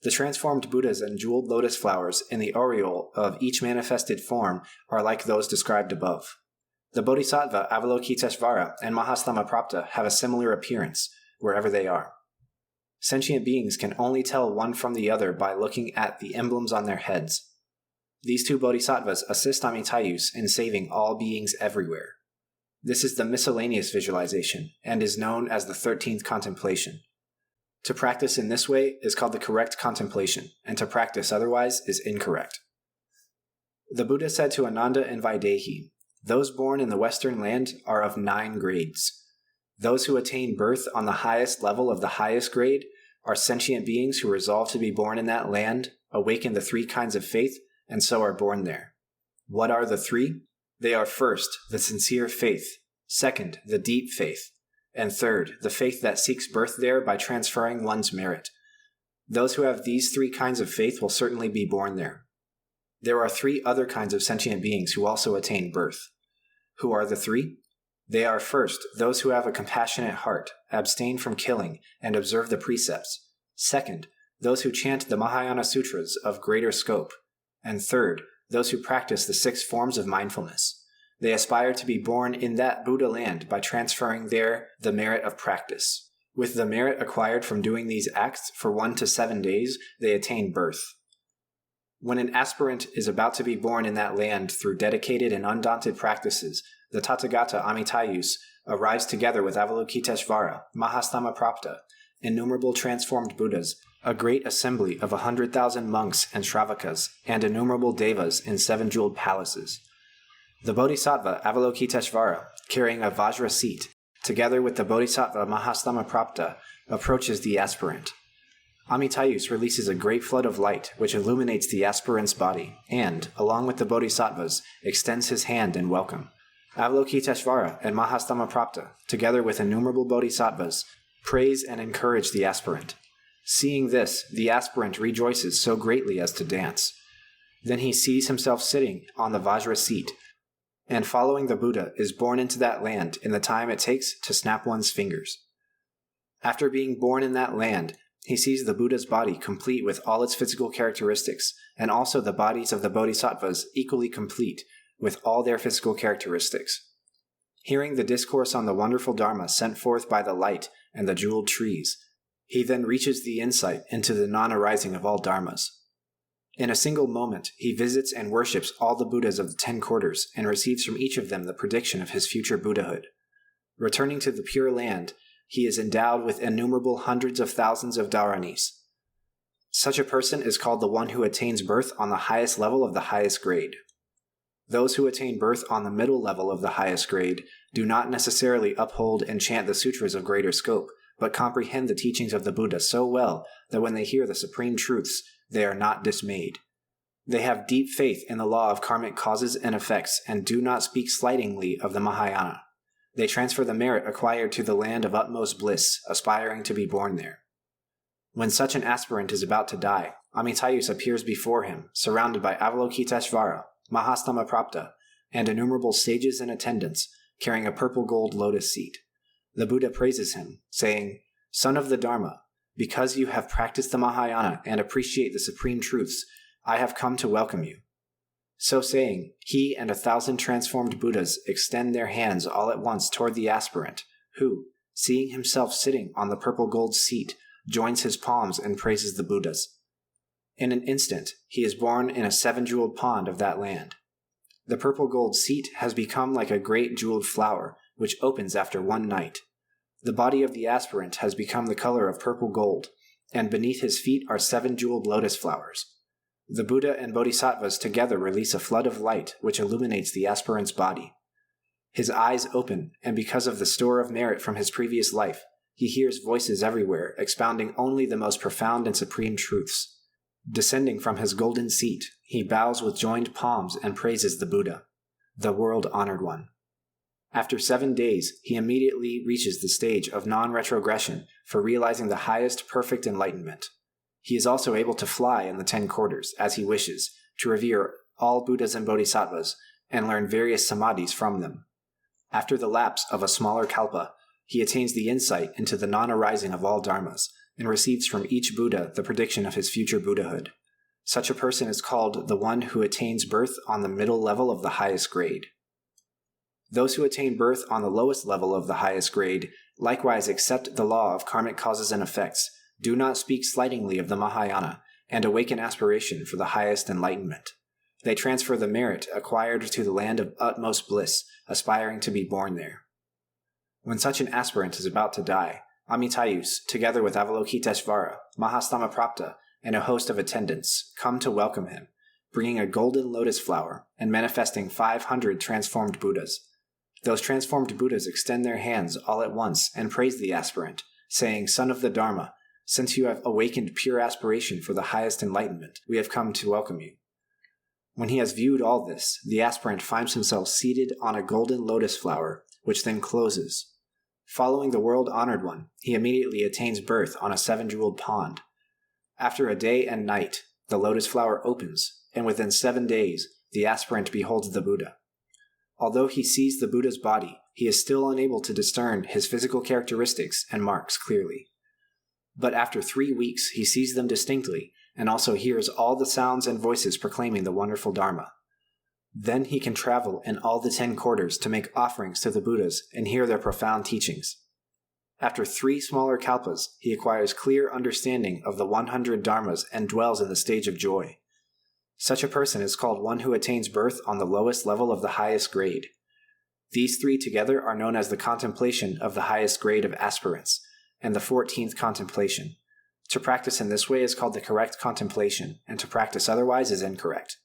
The transformed Buddhas and jeweled lotus flowers in the aureole of each manifested form are like those described above. The Bodhisattva Avalokiteshvara and Mahastamaprapta have a similar appearance, wherever they are. Sentient beings can only tell one from the other by looking at the emblems on their heads. These two bodhisattvas assist Amitayus in saving all beings everywhere. This is the miscellaneous visualization, and is known as the 13th contemplation. To practice in this way is called the correct contemplation, and to practice otherwise is incorrect. The Buddha said to Ananda and Vaidehi, those born in the Western land are of 9 grades. Those who attain birth on the highest level of the highest grade are sentient beings who resolve to be born in that land, awaken the 3 kinds of faith, and so are born there. What are the 3? They are first, the sincere faith, second, the deep faith, and third, the faith that seeks birth there by transferring one's merit. Those who have these 3 kinds of faith will certainly be born there. There are 3 other kinds of sentient beings who also attain birth. Who are the 3? They are first, those who have a compassionate heart, abstain from killing, and observe the precepts. Second, those who chant the Mahayana Sutras of greater scope. And third, those who practice the 6 forms of mindfulness. They aspire to be born in that Buddha land by transferring there the merit of practice. With the merit acquired from doing these acts for 1 to 7 days, they attain birth. When an aspirant is about to be born in that land through dedicated and undaunted practices, the Tathagata Amitayus arrives together with Avalokiteshvara, Mahastamaprapta, innumerable transformed Buddhas, a great assembly of 100,000 monks and Shravakas, and innumerable devas in 7 jeweled palaces. The Bodhisattva Avalokiteshvara, carrying a Vajra seat, together with the Bodhisattva Mahastamaprapta, approaches the aspirant. Amitayus releases a great flood of light which illuminates the aspirant's body, and, along with the Bodhisattvas, extends his hand in welcome. Avalokiteshvara and Mahastamaprapta, together with innumerable Bodhisattvas, praise and encourage the aspirant. Seeing this, the aspirant rejoices so greatly as to dance. Then he sees himself sitting on the Vajra seat, and following the Buddha is born into that land in the time it takes to snap one's fingers. After being born in that land, he sees the Buddha's body complete with all its physical characteristics, and also the bodies of the Bodhisattvas equally complete with all their physical characteristics. Hearing the discourse on the wonderful Dharma sent forth by the light and the jeweled trees, he then reaches the insight into the non-arising of all dharmas. In a single moment, he visits and worships all the Buddhas of the 10 quarters and receives from each of them the prediction of his future Buddhahood. Returning to the Pure Land, he is endowed with innumerable hundreds of thousands of dharanis. Such a person is called the one who attains birth on the highest level of the highest grade. Those who attain birth on the middle level of the highest grade do not necessarily uphold and chant the sutras of greater scope, but comprehend the teachings of the Buddha so well that when they hear the supreme truths, they are not dismayed. They have deep faith in the law of karmic causes and effects and do not speak slightingly of the Mahayana. They transfer the merit acquired to the land of utmost bliss, aspiring to be born there. When such an aspirant is about to die, Amitayus appears before him, surrounded by Avalokiteshvara, Mahastamaprapta, and innumerable sages and attendants, carrying a purple gold lotus seat. The Buddha praises him, saying, "Son of the Dharma, because you have practiced the Mahayana and appreciate the supreme truths, I have come to welcome you." So saying, he and 1,000 transformed Buddhas extend their hands all at once toward the aspirant, who, seeing himself sitting on the purple gold seat, joins his palms and praises the Buddhas. In an instant, he is born in a 7-jeweled pond of that land. The purple gold seat has become like a great jeweled flower, which opens after one night. The body of the aspirant has become the color of purple gold, and beneath his feet are 7 jeweled lotus flowers. The Buddha and Bodhisattvas together release a flood of light which illuminates the aspirant's body. His eyes open, and because of the store of merit from his previous life, he hears voices everywhere expounding only the most profound and supreme truths. Descending from his golden seat, he bows with joined palms and praises the Buddha, the world-honored one. After 7 days, he immediately reaches the stage of non-retrogression for realizing the highest perfect enlightenment. He is also able to fly in the 10 quarters, as he wishes, to revere all Buddhas and Bodhisattvas, and learn various samadhis from them. After the lapse of a smaller kalpa, he attains the insight into the non-arising of all dharmas, and receives from each Buddha the prediction of his future Buddhahood. Such a person is called the one who attains birth on the middle level of the highest grade. Those who attain birth on the lowest level of the highest grade likewise accept the law of karmic causes and effects, do not speak slightingly of the Mahayana, and awaken aspiration for the highest enlightenment. They transfer the merit acquired to the land of utmost bliss, aspiring to be born there. When such an aspirant is about to die, Amitayus, together with Avalokiteshvara, Mahastamaprapta, and a host of attendants, come to welcome him, bringing a golden lotus flower and manifesting 500 transformed Buddhas. Those transformed Buddhas extend their hands all at once and praise the aspirant, saying, "Son of the Dharma, since you have awakened pure aspiration for the highest enlightenment, we have come to welcome you." When he has viewed all this, the aspirant finds himself seated on a golden lotus flower, which then closes. Following the world-honored one, he immediately attains birth on a 7-jeweled pond. After a day and night, the lotus flower opens, and within 7 days, the aspirant beholds the Buddha. Although he sees the Buddha's body, he is still unable to discern his physical characteristics and marks clearly. But after 3 weeks, he sees them distinctly, and also hears all the sounds and voices proclaiming the wonderful Dharma. Then he can travel in all the 10 quarters to make offerings to the Buddhas and hear their profound teachings. After 3 smaller kalpas, he acquires clear understanding of the 100 dharmas and dwells in the stage of joy. Such a person is called one who attains birth on the lowest level of the highest grade. These 3 together are known as the contemplation of the highest grade of aspirants, and the 14th contemplation. To practice in this way is called the correct contemplation, and to practice otherwise is incorrect.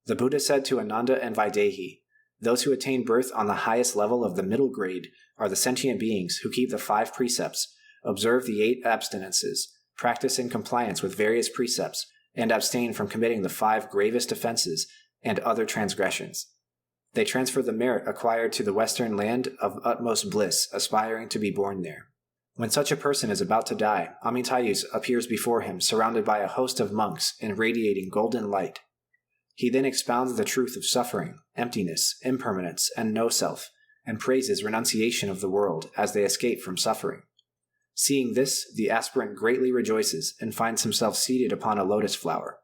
The Buddha said to Ananda and Vaidehi, "Those who attain birth on the highest level of the middle grade are the sentient beings who keep the 5 precepts, observe the 8 abstinences, practice in compliance with various precepts, and abstain from committing the 5 gravest offenses and other transgressions. They transfer the merit acquired to the western land of utmost bliss, aspiring to be born there." When such a person is about to die, Amitayus appears before him surrounded by a host of monks in radiating golden light. He then expounds the truth of suffering, emptiness, impermanence, and no-self, and praises renunciation of the world as they escape from suffering. Seeing this, the aspirant greatly rejoices and finds himself seated upon a lotus flower.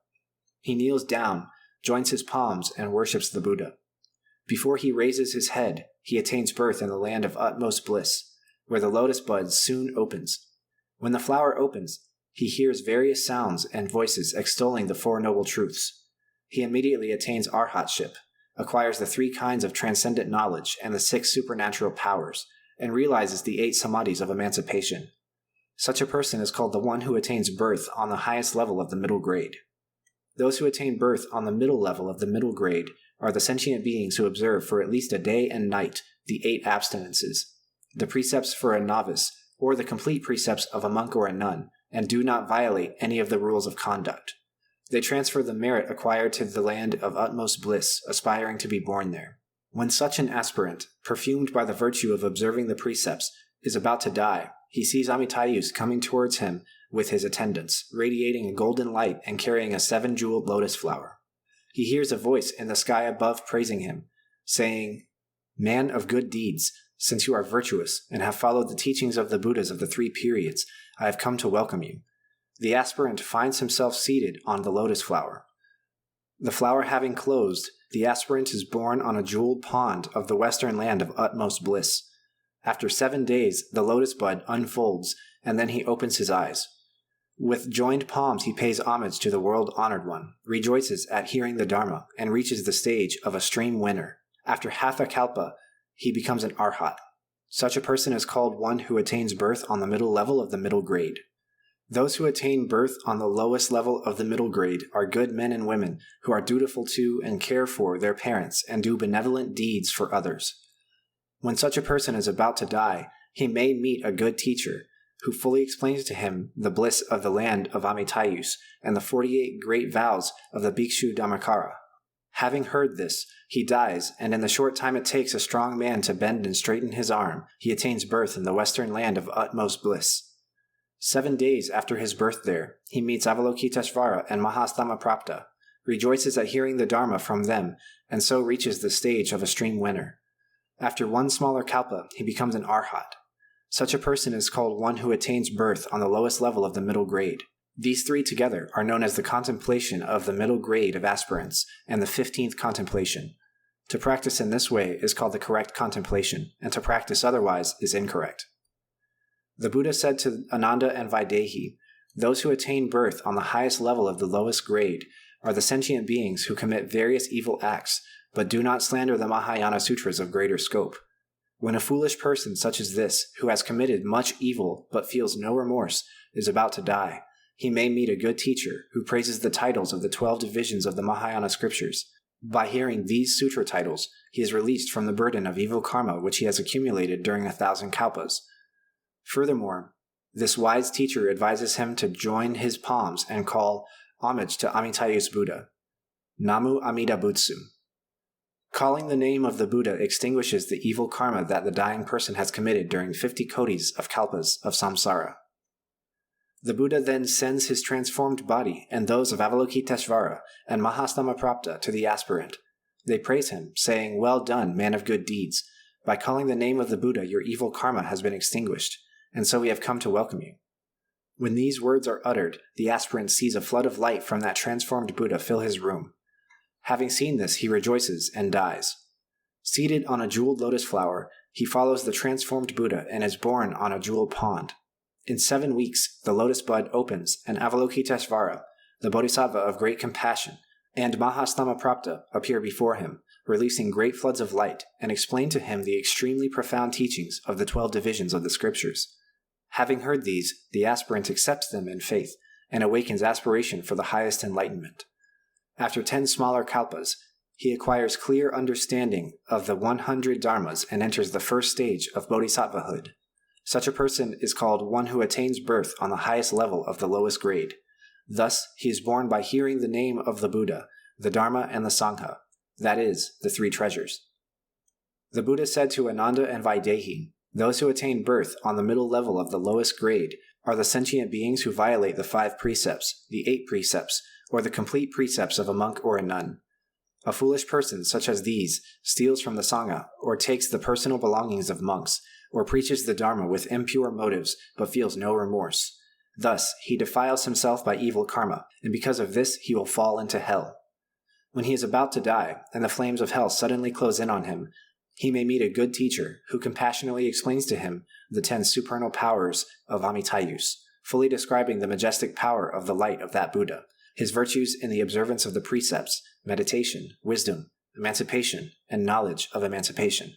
He kneels down, joins his palms, and worships the Buddha. Before he raises his head, he attains birth in the land of utmost bliss, where the lotus bud soon opens. When the flower opens, he hears various sounds and voices extolling the 4 noble truths. He immediately attains arhatship, acquires the 3 kinds of transcendent knowledge and the 6 supernatural powers, and realizes the 8 samadhis of emancipation. Such a person is called the one who attains birth on the highest level of the middle grade. Those who attain birth on the middle level of the middle grade are the sentient beings who observe for at least a day and night the 8 abstinences, the precepts for a novice, or the complete precepts of a monk or a nun, and do not violate any of the rules of conduct. They transfer the merit acquired to the land of utmost bliss, aspiring to be born there. When such an aspirant, perfumed by the virtue of observing the precepts, is about to die, he sees Amitayus coming towards him with his attendants, radiating a golden light and carrying a 7-jeweled lotus flower. He hears a voice in the sky above praising him, saying, "Man of good deeds, since you are virtuous and have followed the teachings of the Buddhas of the 3 periods, I have come to welcome you." The aspirant finds himself seated on the lotus flower. The flower having closed, the aspirant is born on a jeweled pond of the western land of utmost bliss. After 7 days, the lotus bud unfolds, and then he opens his eyes. With joined palms he pays homage to the world-honored one, rejoices at hearing the Dharma, and reaches the stage of a stream winner. After half a kalpa, he becomes an arhat. Such a person is called one who attains birth on the middle level of the middle grade. Those who attain birth on the lowest level of the middle grade are good men and women who are dutiful to and care for their parents and do benevolent deeds for others. When such a person is about to die, he may meet a good teacher who fully explains to him the bliss of the land of Amitayus and the 48 great vows of the Bhikshu Dhammakara. Having heard this, he dies, and in the short time it takes a strong man to bend and straighten his arm, he attains birth in the western land of utmost bliss. 7 days after his birth there, he meets Avalokiteshvara and Mahasthammaprapta, rejoices at hearing the Dharma from them, and so reaches the stage of a stream winner. After 1 smaller kalpa, he becomes an arhat. Such a person is called one who attains birth on the lowest level of the middle grade. These 3 together are known as the contemplation of the middle grade of aspirants and the 15th contemplation. To practice in this way is called the correct contemplation, and to practice otherwise is incorrect. The Buddha said to Ananda and Vaidehi, "Those who attain birth on the highest level of the lowest grade are the sentient beings who commit various evil acts, but do not slander the Mahayana Sutras of greater scope. When a foolish person such as this, who has committed much evil but feels no remorse, is about to die, he may meet a good teacher who praises the titles of the 12 divisions of the Mahayana scriptures. By hearing these sutra titles, he is released from the burden of evil karma which he has accumulated during 1,000 kalpas. Furthermore, this wise teacher advises him to join his palms and call homage to Amitayus Buddha. Namu Amida Butsu. Calling the name of the Buddha extinguishes the evil karma that the dying person has committed during 50 kotis of kalpas of samsara. The Buddha then sends his transformed body and those of Avalokiteshvara and Mahasthammaprapta to the aspirant. They praise him, saying, "Well done, man of good deeds. By calling the name of the Buddha, your evil karma has been extinguished, and so we have come to welcome you." When these words are uttered, the aspirant sees a flood of light from that transformed Buddha fill his room. Having seen this, he rejoices and dies. Seated on a jeweled lotus flower, he follows the transformed Buddha and is born on a jeweled pond. In 7 weeks, the lotus bud opens, and Avalokiteshvara, the bodhisattva of great compassion, and Mahasthammaprapta appear before him, releasing great floods of light, and explain to him the extremely profound teachings of the 12 divisions of the scriptures. Having heard these, the aspirant accepts them in faith, and awakens aspiration for the highest enlightenment. After 10 smaller kalpas, he acquires clear understanding of the 100 dharmas and enters the first stage of bodhisattvahood. Such a person is called one who attains birth on the highest level of the lowest grade. Thus, he is born by hearing the name of the Buddha, the Dharma, and the Sangha, that is, the 3 treasures. The Buddha said to Ananda and Vaidehi, "Those who attain birth on the middle level of the lowest grade are the sentient beings who violate the 5 precepts, the 8 precepts, or the complete precepts of a monk or a nun. A foolish person such as these steals from the Sangha, or takes the personal belongings of monks, or preaches the Dharma with impure motives, but feels no remorse. Thus, he defiles himself by evil karma, and because of this he will fall into hell. When he is about to die, and the flames of hell suddenly close in on him, he may meet a good teacher who compassionately explains to him the 10 supernal powers of Amitayus, fully describing the majestic power of the light of that Buddha, his virtues in the observance of the precepts, meditation, wisdom, emancipation, and knowledge of emancipation.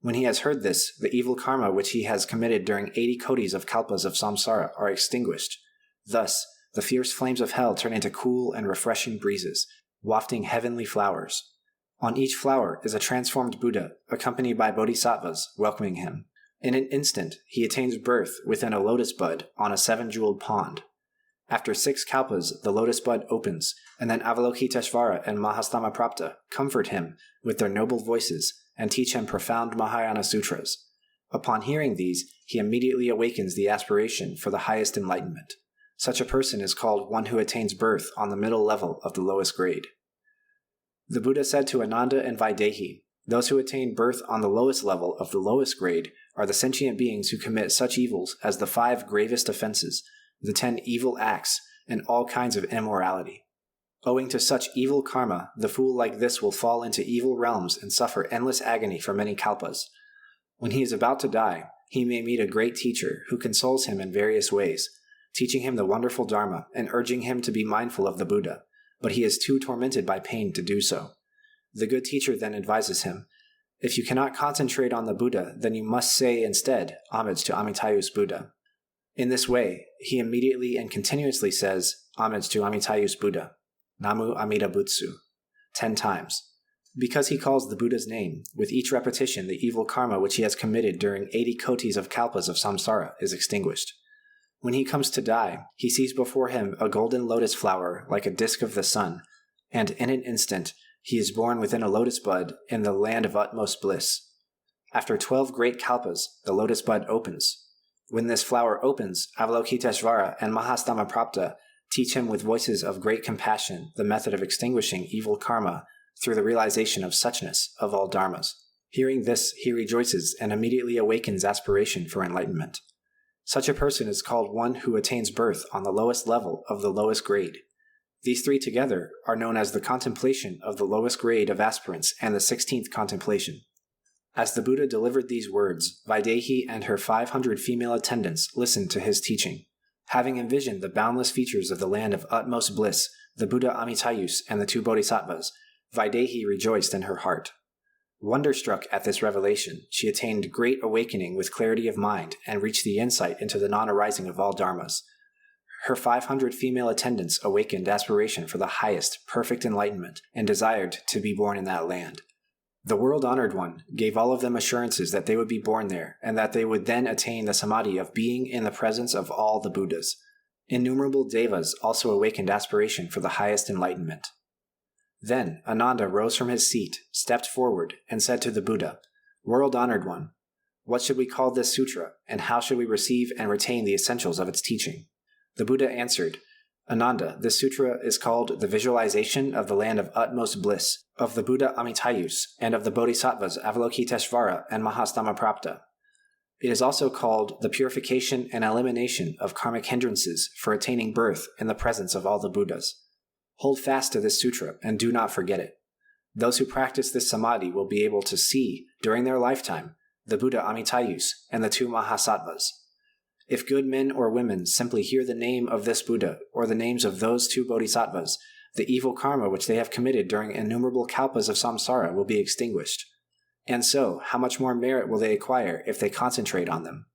When he has heard this, the evil karma which he has committed during 80 kotis of kalpas of samsara are extinguished. Thus, the fierce flames of hell turn into cool and refreshing breezes, wafting heavenly flowers. On each flower is a transformed Buddha, accompanied by bodhisattvas, welcoming him. In an instant, he attains birth within a lotus bud on a 7-jeweled pond. After 6 kalpas, the lotus bud opens, and then Avalokiteshvara and Mahasthammaprapta comfort him with their noble voices and teach him profound Mahayana sutras. Upon hearing these, he immediately awakens the aspiration for the highest enlightenment. Such a person is called one who attains birth on the middle level of the lowest grade. The Buddha said to Ananda and Vaidehi, those who attain birth on the lowest level of the lowest grade are the sentient beings who commit such evils as the 5 gravest offenses, the 10 evil acts, and all kinds of immorality. Owing to such evil karma, the fool like this will fall into evil realms and suffer endless agony for many kalpas. When he is about to die, he may meet a great teacher who consoles him in various ways, teaching him the wonderful Dharma and urging him to be mindful of the Buddha, but he is too tormented by pain to do so. The good teacher then advises him, if you cannot concentrate on the Buddha, then you must say instead, homage to Amitayus Buddha. In this way, he immediately and continuously says, homage to Amitayus Buddha, Namu Amida Butsu, 10 times. Because he calls the Buddha's name, with each repetition the evil karma which he has committed during 80 kotis of kalpas of samsara is extinguished. When he comes to die, he sees before him a golden lotus flower like a disk of the sun, and in an instant he is born within a lotus bud in the land of utmost bliss. After 12 great kalpas, the lotus bud opens. When this flower opens, Avalokiteshvara and Mahastamaprapta teach him with voices of great compassion the method of extinguishing evil karma through the realization of suchness of all dharmas. Hearing this, he rejoices and immediately awakens aspiration for enlightenment. Such a person is called one who attains birth on the lowest level of the lowest grade. These 3 together are known as the contemplation of the lowest grade of aspirants and the 16th contemplation. As the Buddha delivered these words, Vaidehi and her 500 female attendants listened to his teaching. Having envisioned the boundless features of the land of utmost bliss, the Buddha Amitayus and the 2 bodhisattvas, Vaidehi rejoiced in her heart. Wonderstruck at this revelation, she attained great awakening with clarity of mind and reached the insight into the non-arising of all dharmas. Her 500 female attendants awakened aspiration for the highest, perfect enlightenment and desired to be born in that land. The world-honored one gave all of them assurances that they would be born there and that they would then attain the samadhi of being in the presence of all the Buddhas. Innumerable devas also awakened aspiration for the highest enlightenment. Then Ananda rose from his seat, stepped forward, and said to the Buddha, World-honored one, what should we call this sutra, and how should we receive and retain the essentials of its teaching? The Buddha answered, Ananda, this sutra is called the visualization of the land of utmost bliss, of the Buddha Amitayus, and of the bodhisattvas Avalokiteshvara and Mahastamaprapta. It is also called the purification and elimination of karmic hindrances for attaining birth in the presence of all the Buddhas. Hold fast to this sutra and do not forget it. Those who practice this samadhi will be able to see, during their lifetime, the Buddha Amitayus and the 2 mahasattvas. If good men or women simply hear the name of this Buddha or the names of those 2 bodhisattvas, the evil karma which they have committed during innumerable kalpas of samsara will be extinguished. And so, how much more merit will they acquire if they concentrate on them?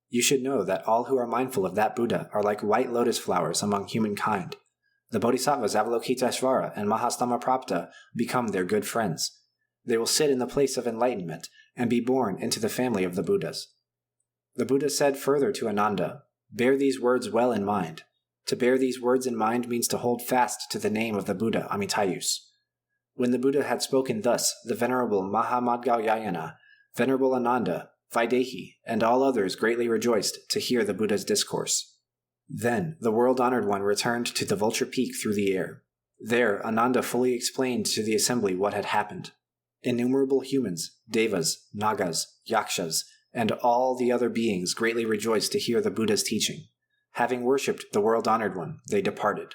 You should know that all who are mindful of that Buddha are like white lotus flowers among humankind. The bodhisattvas Avalokiteshvara and Mahastamaprapta become their good friends. They will sit in the place of enlightenment and be born into the family of the Buddhas. The Buddha said further to Ananda, bear these words well in mind. To bear these words in mind means to hold fast to the name of the Buddha Amitayus. When the Buddha had spoken thus, the Venerable Mahamadgalyayana, Venerable Ananda, Vaidehi, and all others greatly rejoiced to hear the Buddha's discourse. Then the world-honored one returned to the Vulture Peak through the air. There Ananda fully explained to the assembly what had happened. Innumerable humans, devas, nagas, yakshas, and all the other beings greatly rejoiced to hear the Buddha's teaching. Having worshipped the world-honored one, they departed.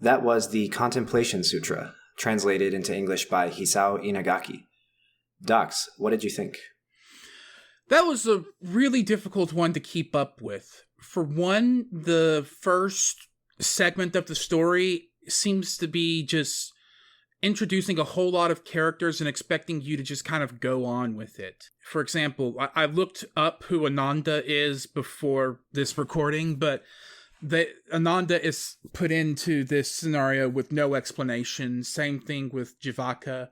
That was the Contemplation Sutra, translated into English by Hisao Inagaki. Docs, what did you think? That was a really difficult one to keep up with. For one, the first segment of the story seems to be just introducing a whole lot of characters and expecting you to just kind of go on with it. For example, I looked up who Ananda is before this recording, but Ananda is put into this scenario with no explanation. Same thing with Jivaka.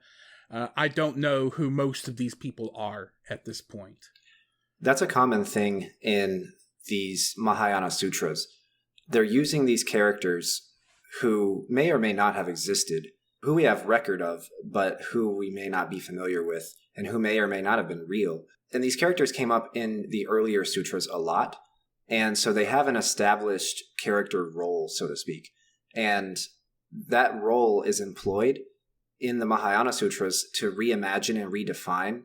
I don't know who most of these people are at this point. That's a common thing in these Mahayana sutras. They're using these characters who may or may not have existed, who we have record of, but who we may not be familiar with, and who may or may not have been real. And these characters came up in the earlier sutras a lot. And so they have an established character role, so to speak. And that role is employed in the Mahayana Sutras to reimagine and redefine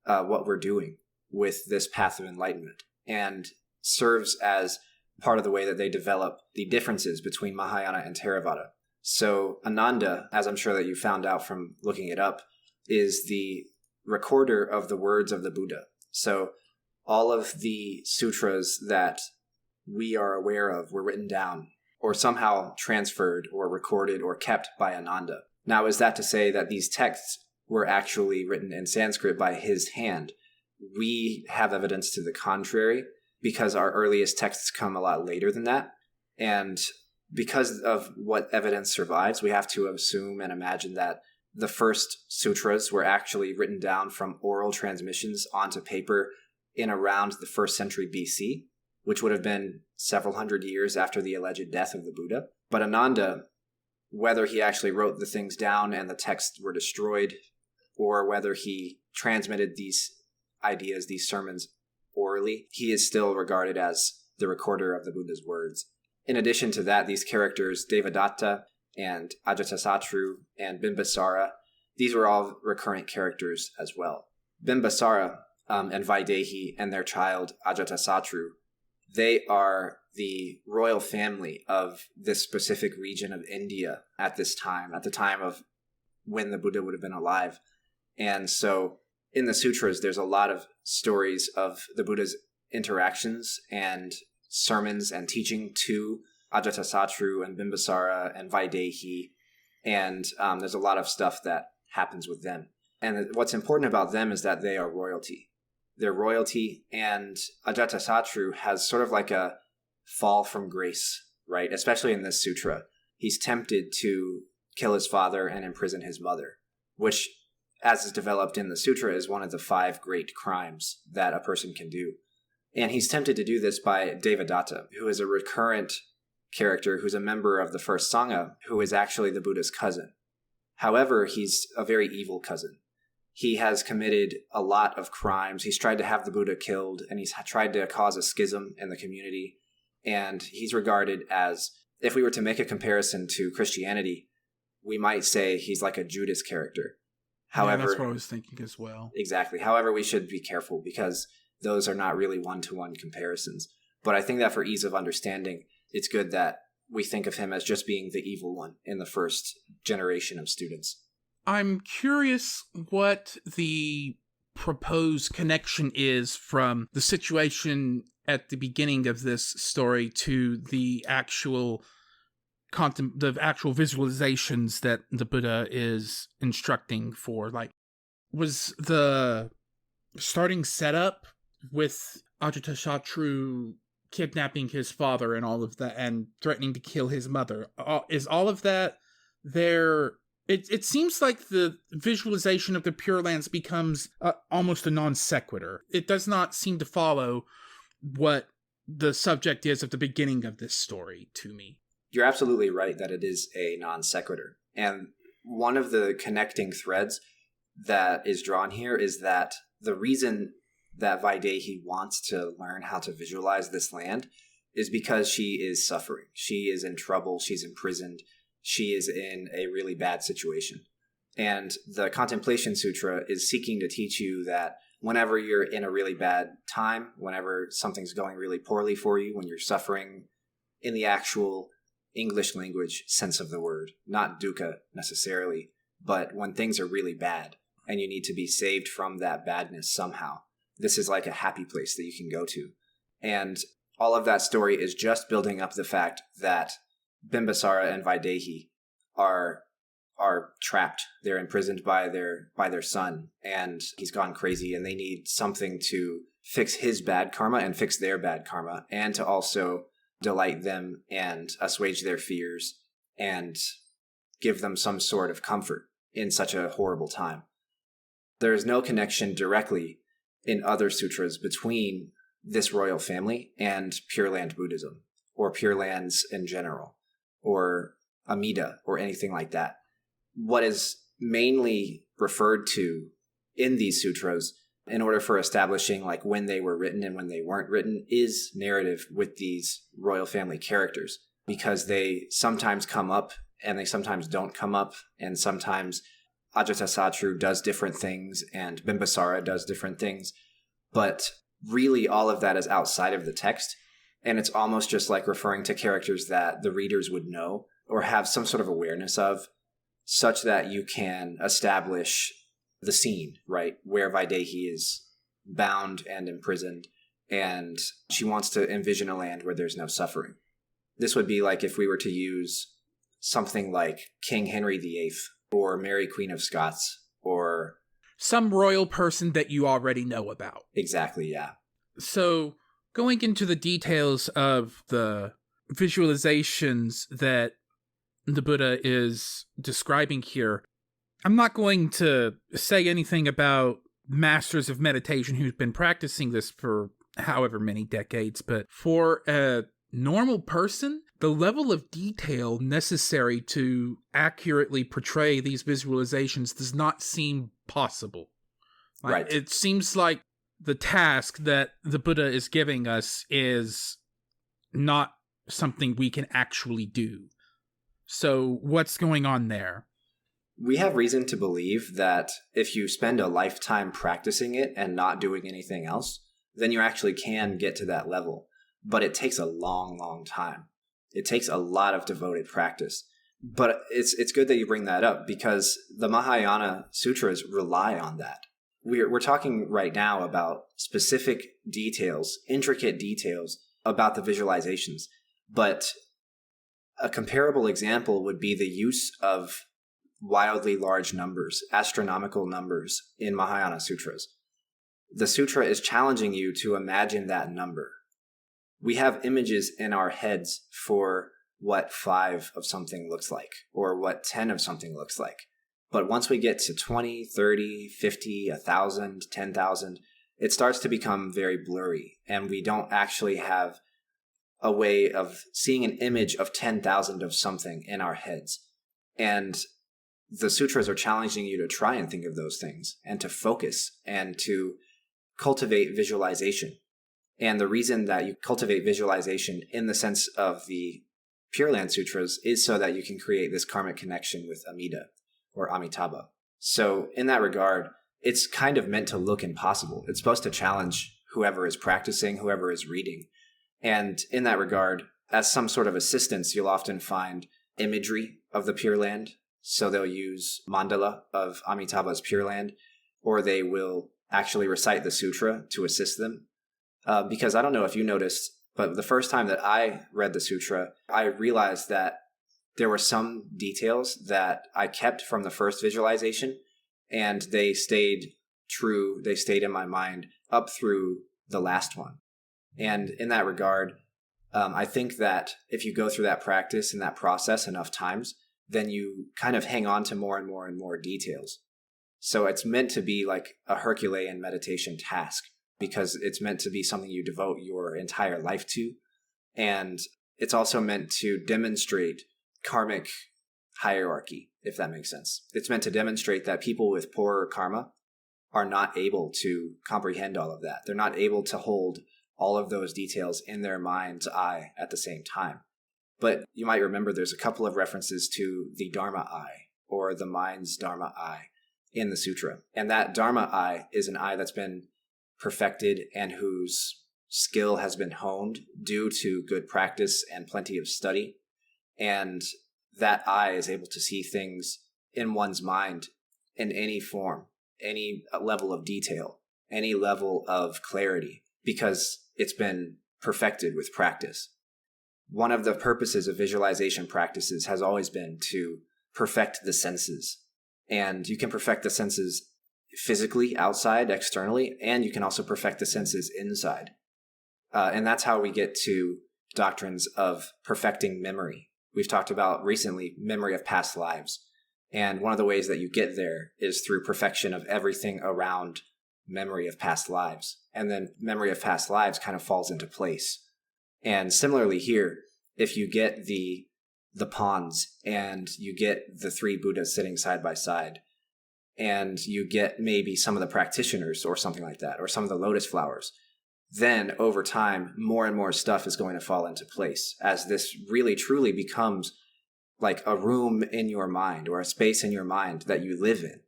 what we're doing with this path of enlightenment, and serves as part of the way that they develop the differences between Mahayana and Theravada. So Ananda, as I'm sure that you found out from looking it up, is the recorder of the words of the Buddha. So all of the sutras that we are aware of were written down or somehow transferred or recorded or kept by Ananda. Now, is that to say that these texts were actually written in Sanskrit by his hand? We have evidence to the contrary, because our earliest texts come a lot later than that. And because of what evidence survives, we have to assume and imagine that the first sutras were actually written down from oral transmissions onto paper in around the 1st century BC, which would have been several hundred years after the alleged death of the Buddha. But Ananda, whether he actually wrote the things down and the texts were destroyed, or whether he transmitted these ideas, these sermons, orally, he is still regarded as the recorder of the Buddha's words. In addition to that, these characters, Devadatta and Ajatasattu and Bimbisara, these were all recurrent characters as well. Bimbisara and Vaidehi and their child Ajatasattu, they are the royal family of this specific region of India at this time, at the time of when the Buddha would have been alive. And so in the sutras, there's a lot of stories of the Buddha's interactions and sermons and teaching to Ajatasattu and Bimbisara and Vaidehi. And there's a lot of stuff that happens with them. And what's important about them is that they are royalty. They're royalty, and Ajatasattu has sort of like a fall from grace, right? Especially in this sutra. He's tempted to kill his father and imprison his mother, which, as is developed in the sutra, is one of the 5 great crimes that a person can do. And he's tempted to do this by Devadatta, who is a recurrent character who's a member of the first Sangha, who is actually the Buddha's cousin. However, he's a very evil cousin. He has committed a lot of crimes. He's tried to have the Buddha killed, and he's tried to cause a schism in the community. And he's regarded as, if we were to make a comparison to Christianity, we might say he's like a Judas character. However, that's what I was thinking as well. Exactly. However, we should be careful because those are not really one-to-one comparisons. But I think that for ease of understanding, it's good that we think of him as just being the evil one in the first generation of students. I'm curious what the proposed connection is from the situation at the beginning of this story to the actual visualizations that the Buddha is instructing for. Like, was the starting setup with Ajatasattu kidnapping his father and all of that and threatening to kill his mother, is all of that there? It seems like the visualization of the Pure Lands becomes almost a non sequitur. It does not seem to follow what the subject is at the beginning of this story to me. You're absolutely right that it is a non sequitur. And one of the connecting threads that is drawn here is that the reason that Vaidehi wants to learn how to visualize this land is because she is suffering. She is in trouble. She's imprisoned. She is in a really bad situation. And the Contemplation Sutra is seeking to teach you that whenever you're in a really bad time, whenever something's going really poorly for you, when you're suffering in the actual English language sense of the word, not dukkha necessarily, but when things are really bad and you need to be saved from that badness somehow, this is like a happy place that you can go to. And all of that story is just building up the fact that Bimbisara and Vaidehi are trapped. They're imprisoned by their son, and he's gone crazy, and they need something to fix his bad karma and fix their bad karma, and to also delight them and assuage their fears and give them some sort of comfort in such a horrible time. There is no connection directly in other sutras between this royal family and Pure Land Buddhism, or Pure Lands in general, or Amida, or anything like that. What is mainly referred to in these sutras in order for establishing like when they were written and when they weren't written, is narrative with these royal family characters, because they sometimes come up and they sometimes don't come up, and sometimes Ajatasattu does different things and Bimbisara does different things. But really all of that is outside of the text, and it's almost just like referring to characters that the readers would know or have some sort of awareness of, such that you can establish the scene, right, where Vaidehi is bound and imprisoned, and she wants to envision a land where there's no suffering. This would be like if we were to use something like King Henry VIII or Mary Queen of Scots or some royal person that you already know about. Exactly, yeah. So going into the details of the visualizations that the Buddha is describing here, I'm not going to say anything about masters of meditation who've been practicing this for however many decades, but for a normal person, the level of detail necessary to accurately portray these visualizations does not seem possible. Right. It seems like the task that the Buddha is giving us is not something we can actually do. So what's going on there? We have reason to believe that if you spend a lifetime practicing it and not doing anything else, then you actually can get to that level. But it takes a long, long time. It takes a lot of devoted practice. But it's good that you bring that up, because the Mahayana sutras rely on that. We're talking right now about specific details, intricate details about the visualizations. But a comparable example would be the use of wildly large numbers, astronomical numbers in Mahayana sutras. The sutra is challenging you to imagine that number. We have images in our heads for what 5 of something looks like, or what 10 of something looks like. But once we get to 20, 30, 50, 1,000, 10,000, it starts to become very blurry, and we don't actually have a way of seeing an image of 10,000 of something in our heads. And the sutras are challenging you to try and think of those things, and to focus, and to cultivate visualization. And the reason that you cultivate visualization in the sense of the Pure Land Sutras is so that you can create this karmic connection with Amida or Amitabha. So in that regard, it's kind of meant to look impossible. It's supposed to challenge whoever is practicing, whoever is reading. And in that regard, as some sort of assistance, you'll often find imagery of the Pure Land. So they'll use mandala of Amitabha's Pure Land, or they will actually recite the sutra to assist them. Because I don't know if you noticed, but the first time that I read the sutra, I realized that there were some details that I kept from the first visualization, and they stayed true. They stayed in my mind up through the last one. And in that regard, I think that if you go through that practice and that process enough times, then you kind of hang on to more and more and more details. So it's meant to be like a Herculean meditation task, because it's meant to be something you devote your entire life to. And it's also meant to demonstrate karmic hierarchy, if that makes sense. It's meant to demonstrate that people with poorer karma are not able to comprehend all of that. They're not able to hold all of those details in their mind's eye at the same time. But you might remember there's a couple of references to the Dharma eye, or the mind's Dharma eye, in the sutra. And that Dharma eye is an eye that's been perfected and whose skill has been honed due to good practice and plenty of study. And that eye is able to see things in one's mind in any form, any level of detail, any level of clarity, because it's been perfected with practice. One of the purposes of visualization practices has always been to perfect the senses. And you can perfect the senses physically, outside, externally, and you can also perfect the senses inside. And that's how we get to doctrines of perfecting memory. We've talked about recently memory of past lives. And one of the ways that you get there is through perfection of everything around memory of past lives. And then memory of past lives kind of falls into place. And similarly here, if you get the pawns and you get the 3 Buddhas sitting side by side, and you get maybe some of the practitioners or something like that, or some of the lotus flowers, then over time, more and more stuff is going to fall into place as this really truly becomes like a room in your mind or a space in your mind that you live in,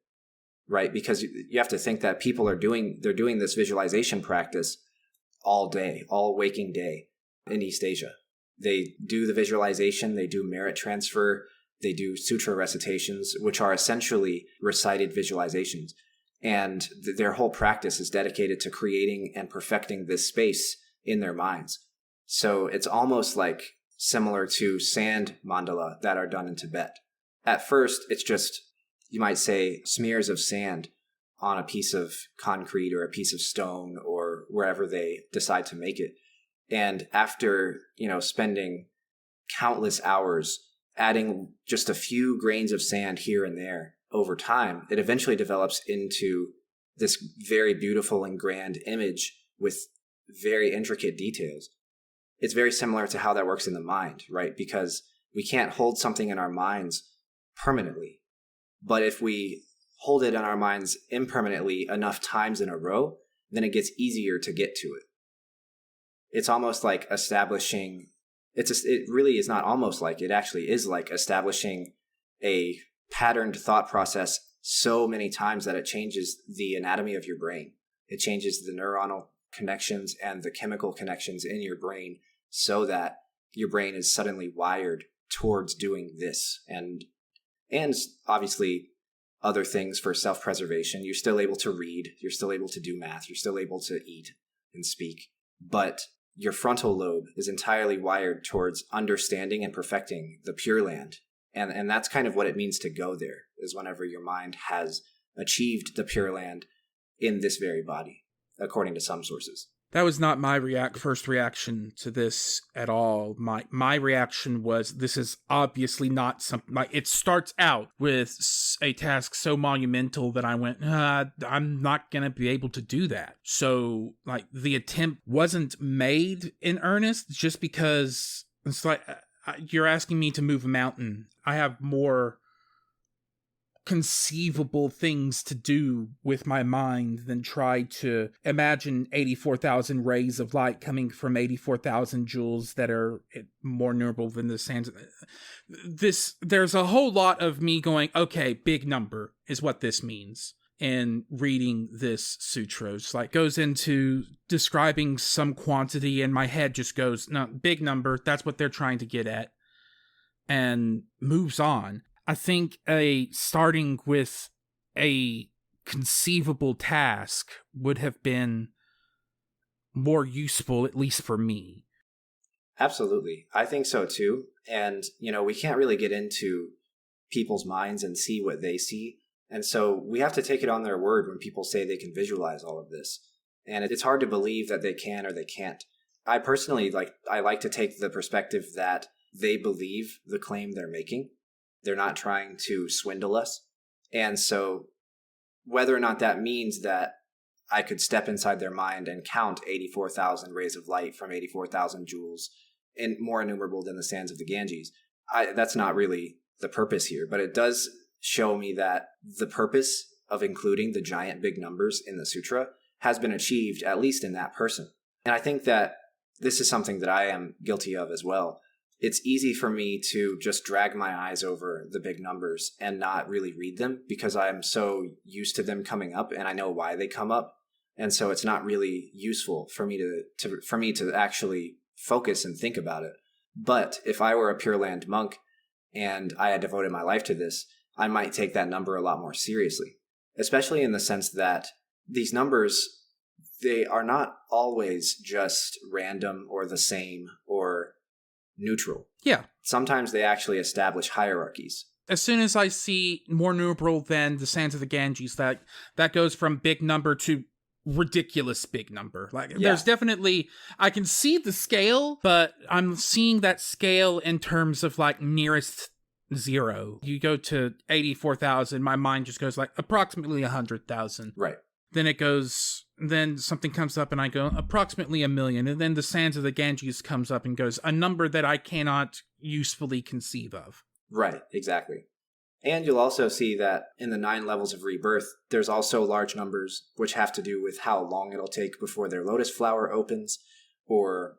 right? Because you have to think that people are doing this visualization practice all day, all waking day in East Asia. They do the visualization, they do merit transfer, they do sutra recitations, which are essentially recited visualizations. And their whole practice is dedicated to creating and perfecting this space in their minds. So it's almost like similar to sand mandala that are done in Tibet. At first, it's just, you might say, smears of sand on a piece of concrete or a piece of stone or wherever they decide to make it. And after, spending countless hours adding just a few grains of sand here and there over time, it eventually develops into this very beautiful and grand image with very intricate details. It's very similar to how that works in the mind, right? Because we can't hold something in our minds permanently. But if we hold it in our minds impermanently enough times in a row, then it gets easier to get to it. It's almost like establishing, it really is not almost like, it actually is like establishing a patterned thought process so many times that it changes the anatomy of your brain. It changes the neuronal connections and the chemical connections in your brain so that your brain is suddenly wired towards doing this. And obviously other things for self-preservation. You're still able to read, you're still able to do math, you're still able to eat and speak, but your frontal lobe is entirely wired towards understanding and perfecting the Pure Land. And that's kind of what it means to go there, is whenever your mind has achieved the Pure Land in this very body, according to some sources. That was not my first reaction to this at all. My reaction was, this is obviously not something, like, it starts out with a task so monumental that I went, I'm not going to be able to do that. So, like, the attempt wasn't made in earnest just because it's like, you're asking me to move a mountain. I have more conceivable things to do with my mind than try to imagine 84,000 rays of light coming from 84,000 jewels that are more innumerable than the sands. There's a whole lot of me going, okay, big number is what this means. And reading this sutra, it's like goes into describing some quantity and my head just goes, no, big number, that's what they're trying to get at, and moves on. I think starting with a conceivable task would have been more useful, at least for me. Absolutely. I think so too. And, we can't really get into people's minds and see what they see. And so we have to take it on their word when people say they can visualize all of this. And it's hard to believe that they can or they can't. I personally, I like to take the perspective that they believe the claim they're making. They're not trying to swindle us. And so whether or not that means that I could step inside their mind and count 84,000 rays of light from 84,000 jewels, and more innumerable than the sands of the Ganges, that's not really the purpose here. But it does show me that the purpose of including the giant big numbers in the sutra has been achieved, at least in that person. And I think that this is something that I am guilty of as well. It's easy for me to just drag my eyes over the big numbers and not really read them because I'm so used to them coming up and I know why they come up. And so it's not really useful for me to actually focus and think about it. But if I were a Pure Land monk and I had devoted my life to this, I might take that number a lot more seriously, especially in the sense that these numbers, they are not always just random or the same or neutral. Yeah. Sometimes they actually establish hierarchies. As soon as I see more numeral than the sands of the Ganges, that goes from big number to ridiculous big number. There's definitely, I can see the scale, but I'm seeing that scale in terms of nearest zero. You go to 84,000, my mind just goes approximately 100,000. Right. Then something comes up and I go approximately 1 million. And then the sands of the Ganges comes up and goes a number that I cannot usefully conceive of. Right, exactly. And you'll also see that in the 9 levels of rebirth, there's also large numbers which have to do with how long it'll take before their lotus flower opens, or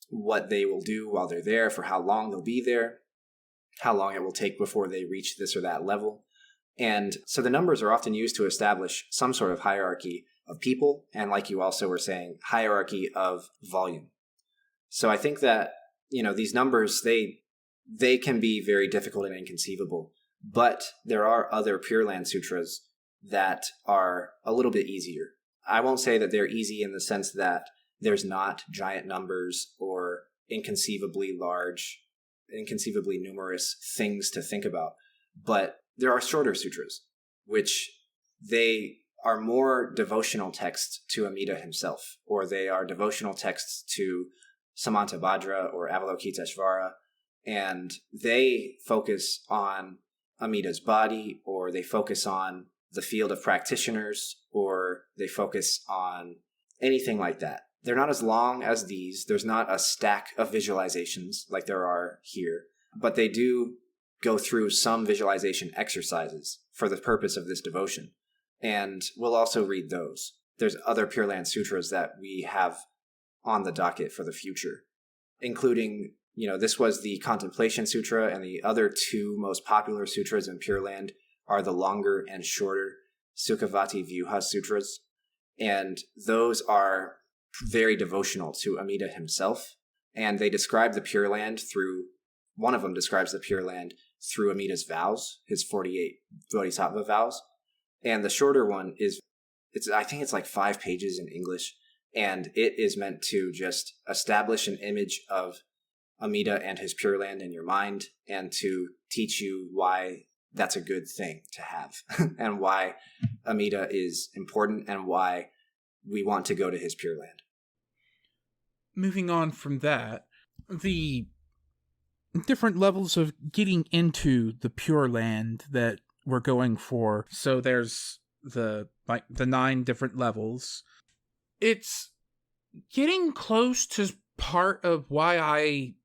what they will do while they're there, for how long they'll be there, how long it will take before they reach this or that level. And so the numbers are often used to establish some sort of hierarchy of people, and like you also were saying, hierarchy of volume. So I think that, these numbers, they can be very difficult and inconceivable. But there are other Pure Land Sutras that are a little bit easier. I won't say that they're easy in the sense that there's not giant numbers or inconceivably large, inconceivably numerous things to think about. But there are shorter sutras, which they are more devotional texts to Amida himself, or they are devotional texts to Samantabhadra or Avalokiteshvara, and they focus on Amida's body, or they focus on the field of practitioners, or they focus on anything like that. They're not as long as these. There's not a stack of visualizations like there are here, but they do go through some visualization exercises for the purpose of this devotion. And we'll also read those. There's other Pure Land Sutras that we have on the docket for the future, including, this was the Contemplation Sutra, and the other 2 most popular sutras in Pure Land are the longer and shorter Sukhavati Vyuha Sutras. And those are very devotional to Amida himself. And they describe the Pure Land one of them describes the Pure Land through Amida's vows, his 48 Bodhisattva vows. And the shorter one I think it's like 5 pages in English. And it is meant to just establish an image of Amida and his Pure Land in your mind, and to teach you why that's a good thing to have, and why Amida is important, and why we want to go to his Pure Land. Moving on from that, the different levels of getting into the Pure Land that we're going for. So there's the 9 different levels. It's getting close to part of why I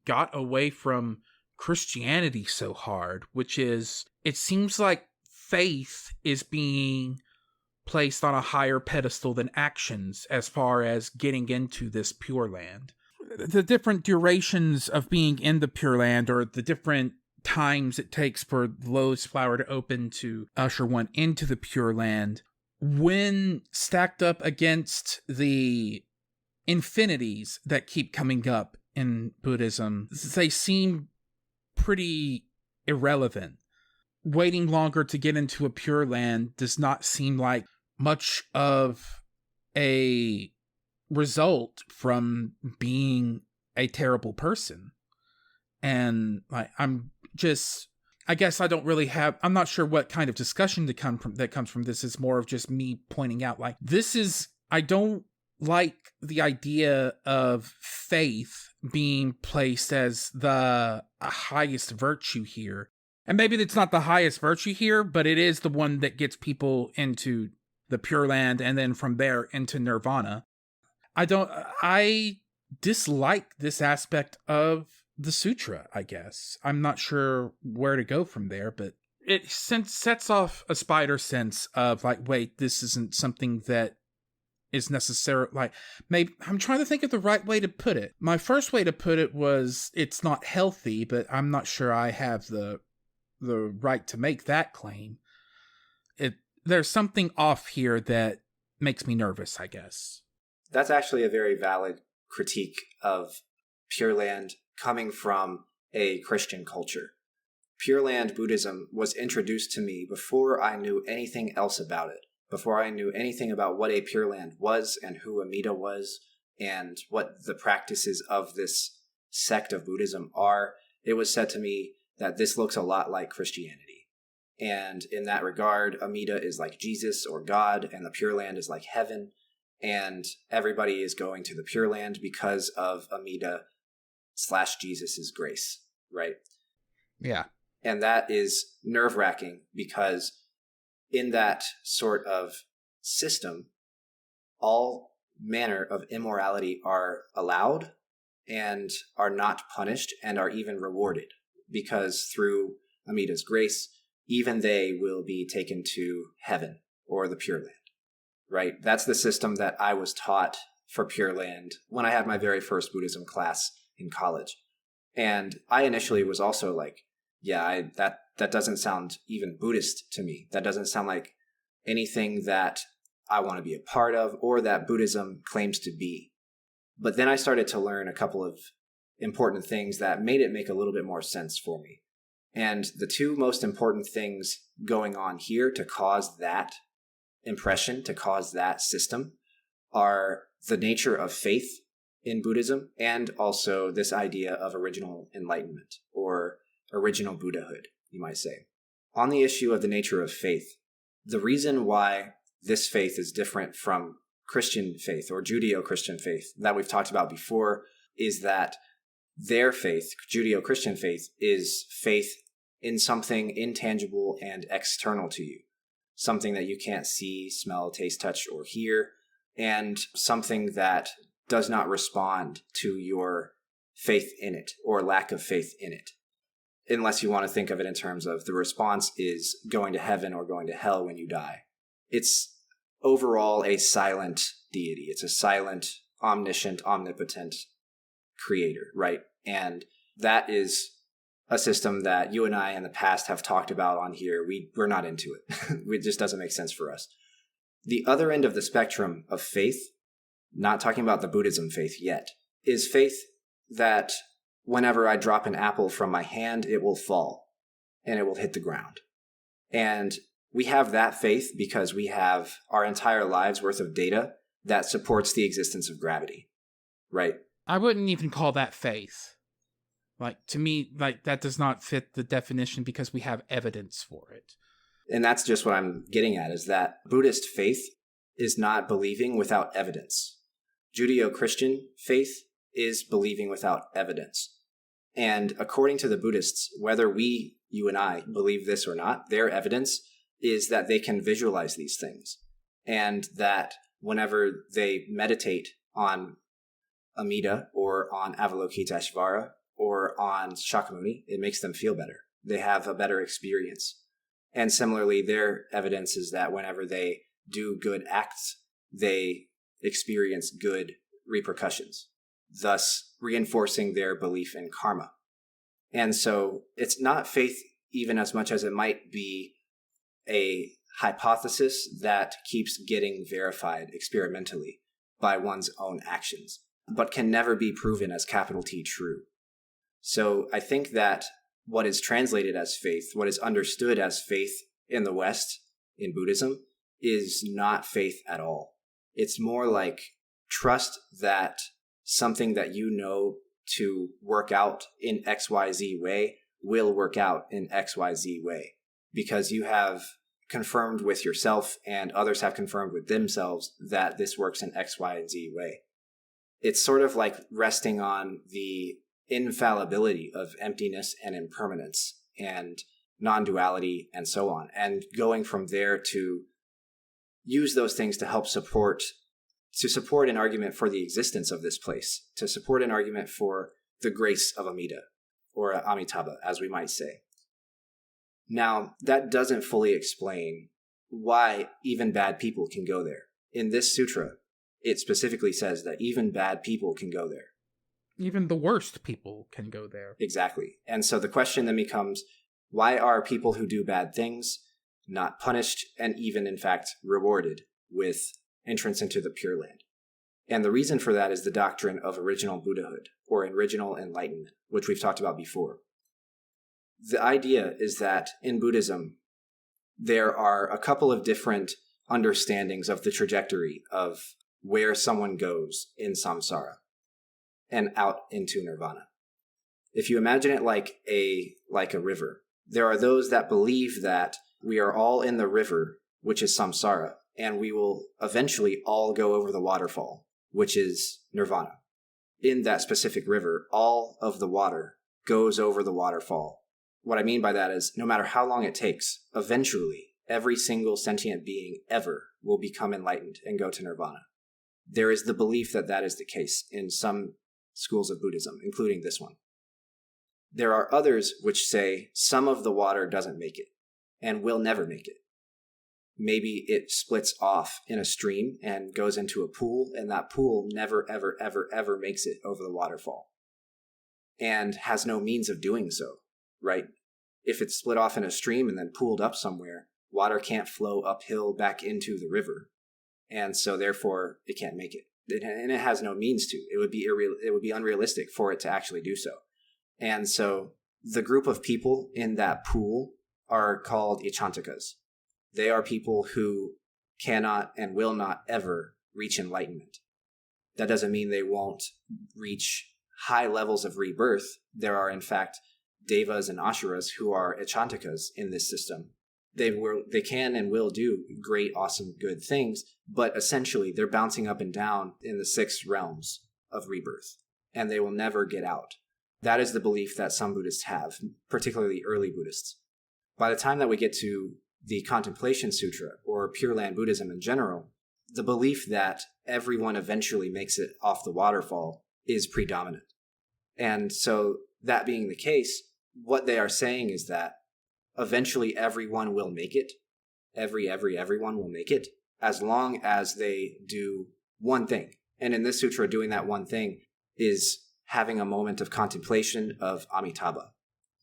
got away from Christianity so hard, which is, it seems like faith is being placed on a higher pedestal than actions as far as getting into this Pure Land. The different durations of being in the Pure Land, or the different times it takes for the lotus flower to open to usher one into the Pure Land, when stacked up against the infinities that keep coming up in Buddhism, they seem pretty irrelevant. Waiting longer to get into a Pure Land does not seem like much of a result from being a terrible person. And I guess I don't really have, I'm not sure what kind of discussion that comes from this. Is more of just me pointing out, I don't like the idea of faith being placed as the highest virtue here. And maybe it's not the highest virtue here, but it is the one that gets people into the Pure Land, and then from there into Nirvana. I dislike this aspect of the sutra, I guess. I'm not sure where to go from there, but it sets off a spider sense of wait, this isn't something that is necessary. Maybe I'm trying to think of the right way to put it. My first way to put it was, it's not healthy, but I'm not sure I have the right to make that claim. There's something off here that makes me nervous, I guess. That's actually a very valid critique of Pure Land coming from a Christian culture. Pure Land Buddhism was introduced to me before I knew anything else about it, before I knew anything about what a Pure Land was, and who Amida was, and what the practices of this sect of Buddhism are. It was said to me that this looks a lot like Christianity. And in that regard, Amida is like Jesus or God, and the Pure Land is like heaven. And everybody is going to the Pure Land because of Amida/Jesus's grace, right? Yeah. And that is nerve-wracking, because in that sort of system, all manner of immorality are allowed and are not punished and are even rewarded, because through Amida's grace, even they will be taken to heaven or the Pure Land, right? That's the system that I was taught for Pure Land when I had my very first Buddhism class in college. And I initially was also like, yeah, that doesn't sound even Buddhist to me. That doesn't sound like anything that I want to be a part of or that Buddhism claims to be. But then I started to learn a couple of important things that made it make a little bit more sense for me. And the two most important things going on here to cause that impression, to cause that system, are the nature of faith in Buddhism and also this idea of original enlightenment or original Buddhahood, you might say. On the issue of the nature of faith, the reason why this faith is different from Christian faith or Judeo-Christian faith that we've talked about before is that their faith, Judeo-Christian faith, is faith in something intangible and external to you, something that you can't see, smell, taste, touch, or hear, and something that does not respond to your faith in it or lack of faith in it, unless you want to think of it in terms of the response is going to heaven or going to hell when you die. It's overall a silent deity. It's a silent, omniscient, omnipotent creator, right? And that is a system that you and I in the past have talked about on here. We're not into it. It just doesn't make sense for us. The other end of the spectrum of faith, not talking about the Buddhism faith yet, is faith that whenever I drop an apple from my hand, it will fall and it will hit the ground. And we have that faith because we have our entire lives worth of data that supports the existence of gravity, right? I wouldn't even call that faith. Like, to me, like, that does not fit the definition because we have evidence for it. And that's just what I'm getting at, is that Buddhist faith is not believing without evidence. Judeo-Christian faith is believing without evidence. And according to the Buddhists, whether you and I, believe this or not, their evidence is that they can visualize these things. And that whenever they meditate on Amida or on Avalokiteshvara or on Sakyamuni, it makes them feel better. They have a better experience. And similarly, their evidence is that whenever they do good acts, they experience good repercussions, thus reinforcing their belief in karma. And so it's not faith even as much as it might be a hypothesis that keeps getting verified experimentally by one's own actions, but can never be proven as capital T true. So I think that what is translated as faith, what is understood as faith in the West, in Buddhism, is not faith at all. It's more like trust that something that you know to work out in XYZ way will work out in XYZ way, because you have confirmed with yourself and others have confirmed with themselves that this works in X, Y, and Z way. It's sort of like resting on the infallibility of emptiness and impermanence and non-duality and so on, and going from there to use those things to help support an argument for the existence of this place, to support an argument for the grace of Amida, or Amitabha, as we might say. Now, that doesn't fully explain why even bad people can go there. In this sutra, it specifically says that even bad people can go there. Even the worst people can go there. Exactly. And so the question then becomes, why are people who do bad things not punished and even, in fact, rewarded with entrance into the Pure Land? And the reason for that is the doctrine of original Buddhahood, or original enlightenment, which we've talked about before. The idea is that in Buddhism, there are a couple of different understandings of the trajectory of where someone goes in samsara and out into nirvana. If you imagine it like a river, there are those that believe that we are all in the river, which is samsara, and we will eventually all go over the waterfall, which is nirvana. In that specific river, all of the water goes over the waterfall. What I mean by that is, no matter how long it takes, eventually, every single sentient being ever will become enlightened and go to nirvana. There is the belief that that is the case in some schools of Buddhism, including this one. There are others which say some of the water doesn't make it. and will never make it. Maybe it splits off in a stream and goes into a pool, and that pool never, ever, ever, ever makes it over the waterfall and has no means of doing so, right? If it's split off in a stream and then pooled up somewhere, water can't flow uphill back into the river. And so therefore it can't make it. And it has no means to. It would be unrealistic for it to actually do so. And so the group of people in that pool are called ichantakas. They are people who cannot and will not ever reach enlightenment. That doesn't mean they won't reach high levels of rebirth. There are, in fact, devas and asuras who are ichantakas in this system. They can and will do great, awesome, good things, but essentially they're bouncing up and down in the 6 realms of rebirth, and they will never get out. That is the belief that some Buddhists have, particularly early Buddhists. By the time that we get to the Contemplation Sutra, or Pure Land Buddhism in general, the belief that everyone eventually makes it off the waterfall is predominant. And so, that being the case, what they are saying is that eventually everyone will make it. Everyone will make it, as long as they do one thing. And in this sutra, doing that one thing is having a moment of contemplation of Amitabha,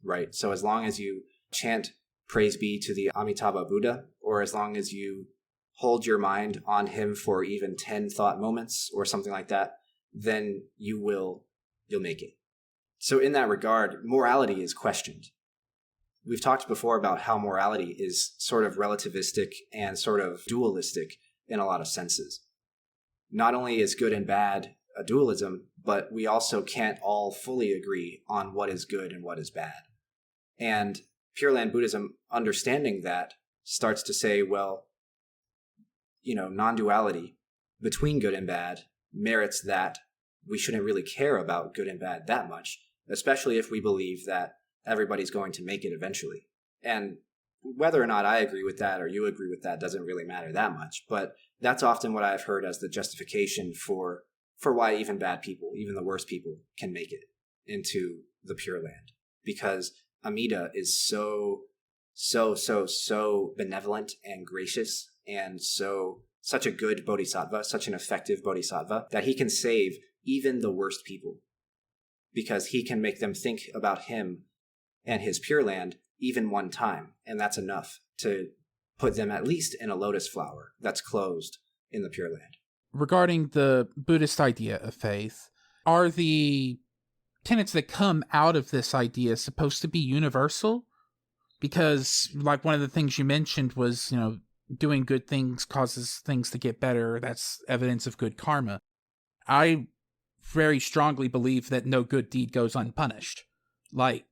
right? So as long as you chant praise be to the Amitabha-buddha, or as long as you hold your mind on him for even 10 thought moments or something like that, then you'll make it. So in that regard, morality is questioned. We've talked before about how morality is sort of relativistic and sort of dualistic in a lot of senses. Not only is good and bad a dualism, but we also can't all fully agree on what is good and what is bad. And Pure Land Buddhism, understanding that, starts to say, well, non-duality between good and bad merits that we shouldn't really care about good and bad that much, especially if we believe that everybody's going to make it eventually. And whether or not I agree with that or you agree with that doesn't really matter that much, but that's often what I've heard as the justification for why even bad people, even the worst people, can make it into the Pure Land. Because Amida is so benevolent and gracious and such a good bodhisattva, such an effective bodhisattva, that he can save even the worst people, because he can make them think about him and his Pure Land even one time, and that's enough to put them at least in a lotus flower that's closed in the Pure Land. Regarding the Buddhist idea of faith, are the tenets that come out of this idea supposed to be universal? Because, like, one of the things you mentioned was, doing good things causes things to get better. That's evidence of good karma. I very strongly believe that no good deed goes unpunished. Like,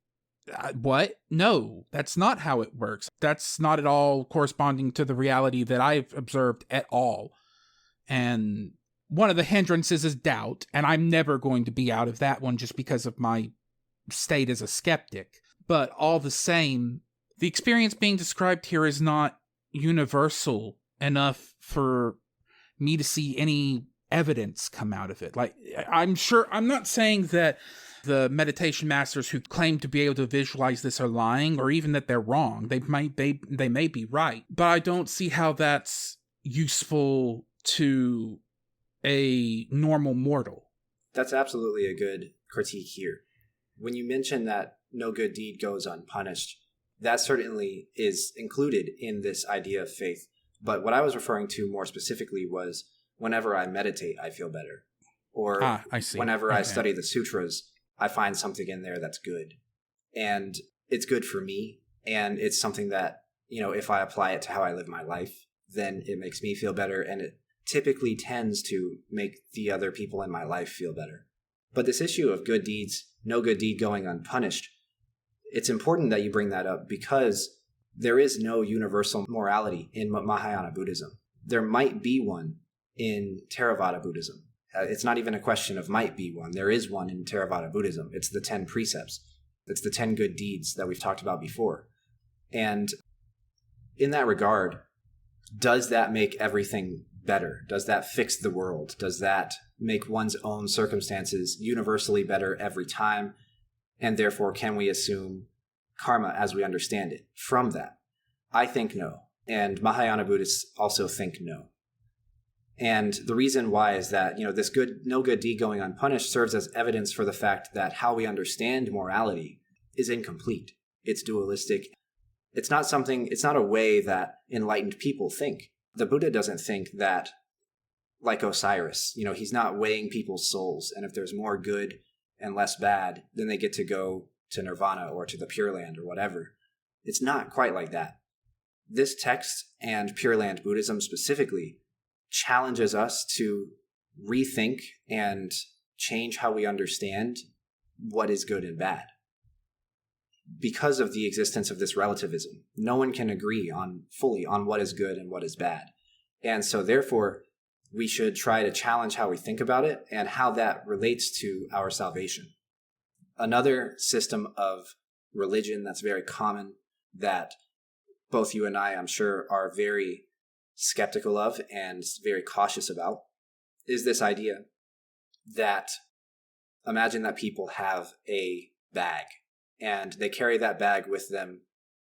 what? No, that's not how it works. That's not at all corresponding to the reality that I've observed at all. And one of the hindrances is doubt, and I'm never going to be out of that one just because of my state as a skeptic. But all the same, the experience being described here is not universal enough for me to see any evidence come out of it. Like, I'm not saying that the meditation masters who claim to be able to visualize this are lying, or even that they're wrong. They may be right, but I don't see how that's useful to a normal mortal. That's absolutely a good critique here. When you mention that no good deed goes unpunished, that certainly is included in this idea of faith. But what I was referring to more specifically was whenever I meditate, I feel better. Or I see. Whenever I study the sutras, I find something in there that's good. And it's good for me. And it's something that, if I apply it to how I live my life, then it makes me feel better. And it typically tends to make the other people in my life feel better. But this issue of good deeds, no good deed going unpunished, it's important that you bring that up because there is no universal morality in Mahayana Buddhism. There might be one in Theravada Buddhism. It's not even a question of might be one. There is one in Theravada Buddhism. It's the 10 precepts. It's the 10 good deeds that we've talked about before. And in that regard, does that make everything better? Does that fix the world? Does that make one's own circumstances universally better every time? And therefore, can we assume karma as we understand it from that? I think no. And Mahayana Buddhists also think no. And the reason why is that, this no good deed going unpunished serves as evidence for the fact that how we understand morality is incomplete. It's dualistic. It's not a way that enlightened people think. The Buddha doesn't think that, like Osiris, he's not weighing people's souls. And if there's more good and less bad, then they get to go to nirvana or to the Pure Land or whatever. It's not quite like that. This text, and Pure Land Buddhism specifically, challenges us to rethink and change how we understand what is good and bad. Because of the existence of this relativism, no one can agree fully on what is good and what is bad. And so therefore, we should try to challenge how we think about it and how that relates to our salvation. Another system of religion that's very common, that both you and I, I'm sure, are very skeptical of and very cautious about, is this idea that, imagine that people have a bag and they carry that bag with them,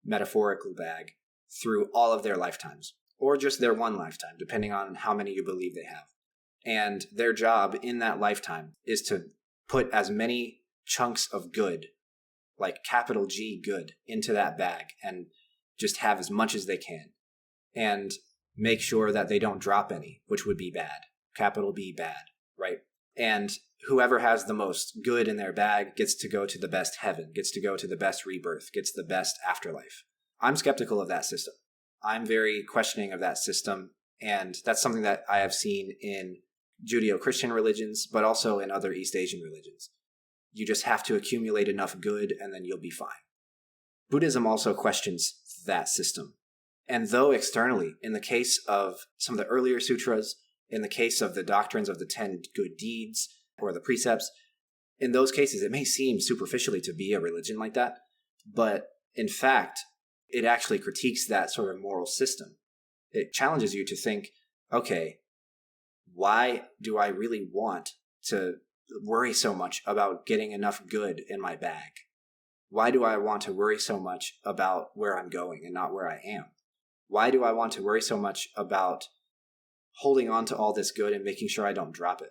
metaphorical bag, through all of their lifetimes, or just their one lifetime, depending on how many you believe they have. And their job in that lifetime is to put as many chunks of good, like capital G good, into that bag and just have as much as they can. And make sure that they don't drop any, which would be bad. Capital B bad, right? And whoever has the most good in their bag gets to go to the best heaven, gets to go to the best rebirth, gets the best afterlife. I'm skeptical of that system. I'm very questioning of that system. And that's something that I have seen in Judeo-Christian religions, but also in other East Asian religions. You just have to accumulate enough good and then you'll be fine. Buddhism also questions that system. And though externally, in the case of some of the earlier sutras, in the case of the doctrines of the 10 good deeds or the precepts, in those cases, it may seem superficially to be a religion like that, but in fact, it actually critiques that sort of moral system. It challenges you to think, okay, why do I really want to worry so much about getting enough good in my bag? Why do I want to worry so much about where I'm going and not where I am? Why do I want to worry so much about holding on to all this good and making sure I don't drop it?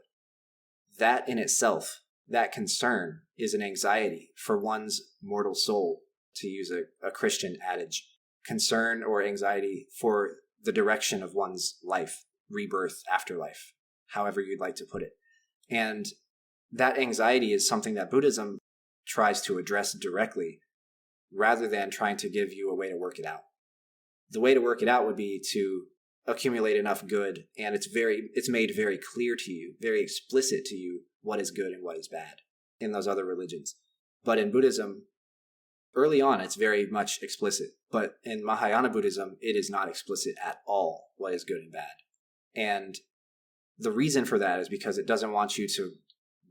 That in itself, that concern, is an anxiety for one's mortal soul, to use a Christian adage. Concern or anxiety for the direction of one's life, rebirth, afterlife, however you'd like to put it. And that anxiety is something that Buddhism tries to address directly, rather than trying to give you a way to work it out. The way to work it out would be to accumulate enough good, and it's made very clear to you, very explicit to you, what is good and what is bad in those other religions. But in Buddhism, early on, it's very much explicit. But in Mahayana Buddhism, it is not explicit at all what is good and bad. And the reason for that is because it doesn't want you to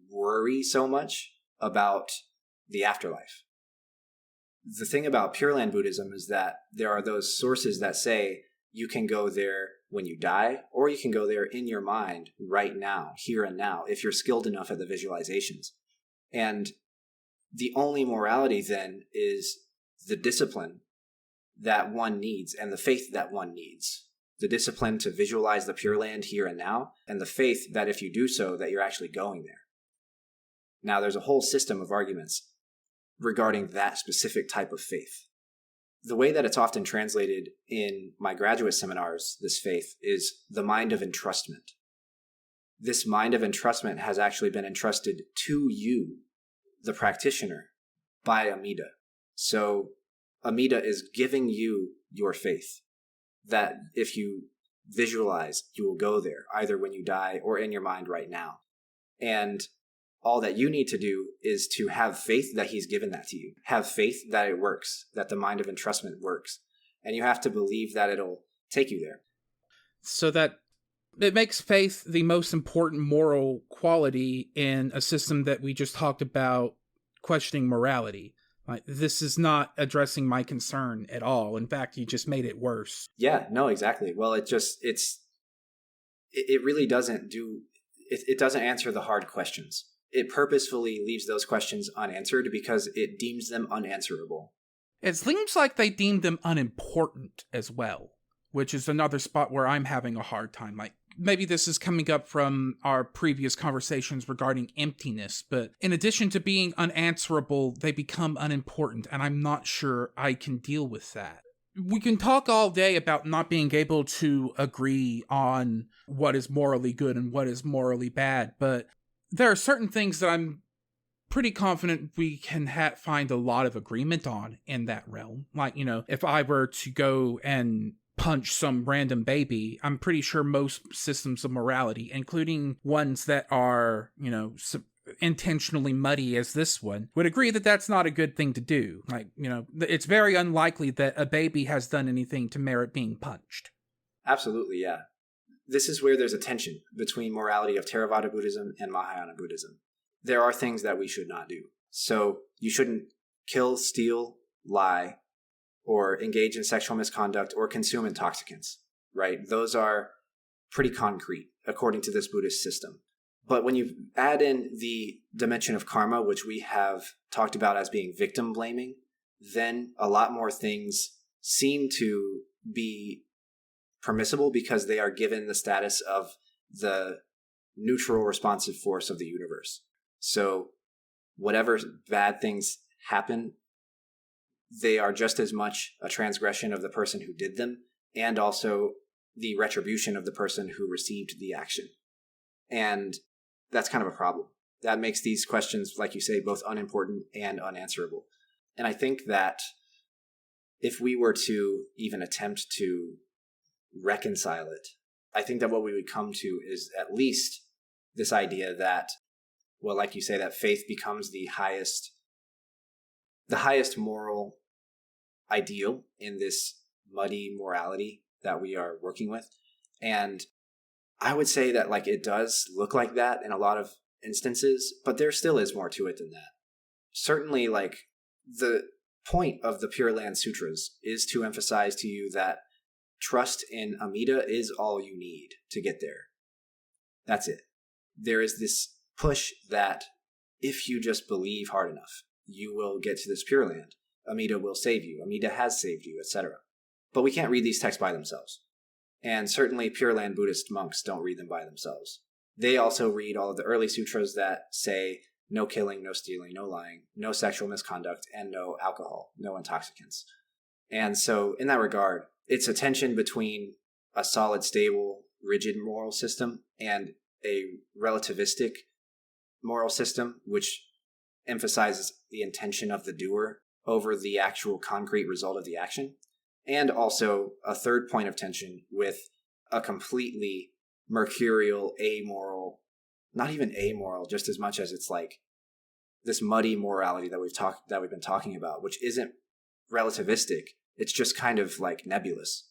worry so much about the afterlife. The thing about Pure Land Buddhism is that there are those sources that say you can go there when you die, or you can go there in your mind right now, here and now, if you're skilled enough at the visualizations. And the only morality then is the discipline that one needs and the faith that one needs. The discipline to visualize the Pure Land here and now, and the faith that if you do so, that you're actually going there. Now, there's a whole system of arguments regarding that specific type of faith. The way that it's often translated in my graduate seminars, this faith, is the mind of entrustment. This mind of entrustment has actually been entrusted to you, the practitioner, by Amida. So Amida is giving you your faith, that if you visualize, you will go there, either when you die or in your mind right now. And all that you need to do is to have faith that he's given that to you. Have faith that it works, that the mind of entrustment works. And you have to believe that it'll take you there. So that it makes faith the most important moral quality in a system that we just talked about questioning morality. Like, this is not addressing my concern at all. In fact, you just made it worse. Yeah, no, exactly. Well, it really doesn't it doesn't answer the hard questions. It purposefully leaves those questions unanswered because it deems them unanswerable. It seems like they deemed them unimportant as well, which is another spot where I'm having a hard time. Like, maybe this is coming up from our previous conversations regarding emptiness, but in addition to being unanswerable, they become unimportant, and I'm not sure I can deal with that. We can talk all day about not being able to agree on what is morally good and what is morally bad, but there are certain things that I'm pretty confident we can find a lot of agreement on in that realm. Like, if I were to go and punch some random baby, I'm pretty sure most systems of morality, including ones that are, intentionally muddy as this one, would agree that that's not a good thing to do. Like, it's very unlikely that a baby has done anything to merit being punched. Absolutely, yeah. This is where there's a tension between morality of Theravada Buddhism and Mahayana Buddhism. There are things that we should not do. So you shouldn't kill, steal, lie, or engage in sexual misconduct or consume intoxicants, right? Those are pretty concrete according to this Buddhist system. But when you add in the dimension of karma, which we have talked about as being victim blaming, then a lot more things seem to be permissible because they are given the status of the neutral responsive force of the universe. So whatever bad things happen, they are just as much a transgression of the person who did them and also the retribution of the person who received the action. And that's kind of a problem. That makes these questions, like you say, both unimportant and unanswerable. And I think that if we were to even attempt to reconcile it, I think that what we would come to is at least this idea that, well, like you say, that faith becomes the highest moral ideal in this muddy morality that we are working with. And I would say that it does look like that in a lot of instances, but there still is more to it than that. Certainly, the point of the Pure Land Sutras is to emphasize to you that trust in Amida is all you need to get there. That's it. There is this push that if you just believe hard enough, you will get to this Pure Land. Amida will save you. Amida has saved you, etc. But we can't read these texts by themselves. And certainly Pure Land Buddhist monks don't read them by themselves. They also read all of the early sutras that say no killing, no stealing, no lying, no sexual misconduct, and no alcohol, no intoxicants. And so in that regard, it's a tension between a solid, stable, rigid moral system and a relativistic moral system, which emphasizes the intention of the doer over the actual concrete result of the action. And also a third point of tension with a completely mercurial, amoral, not even amoral, just as much as it's this muddy morality that we've been talking about, which isn't relativistic. It's just kind of nebulous.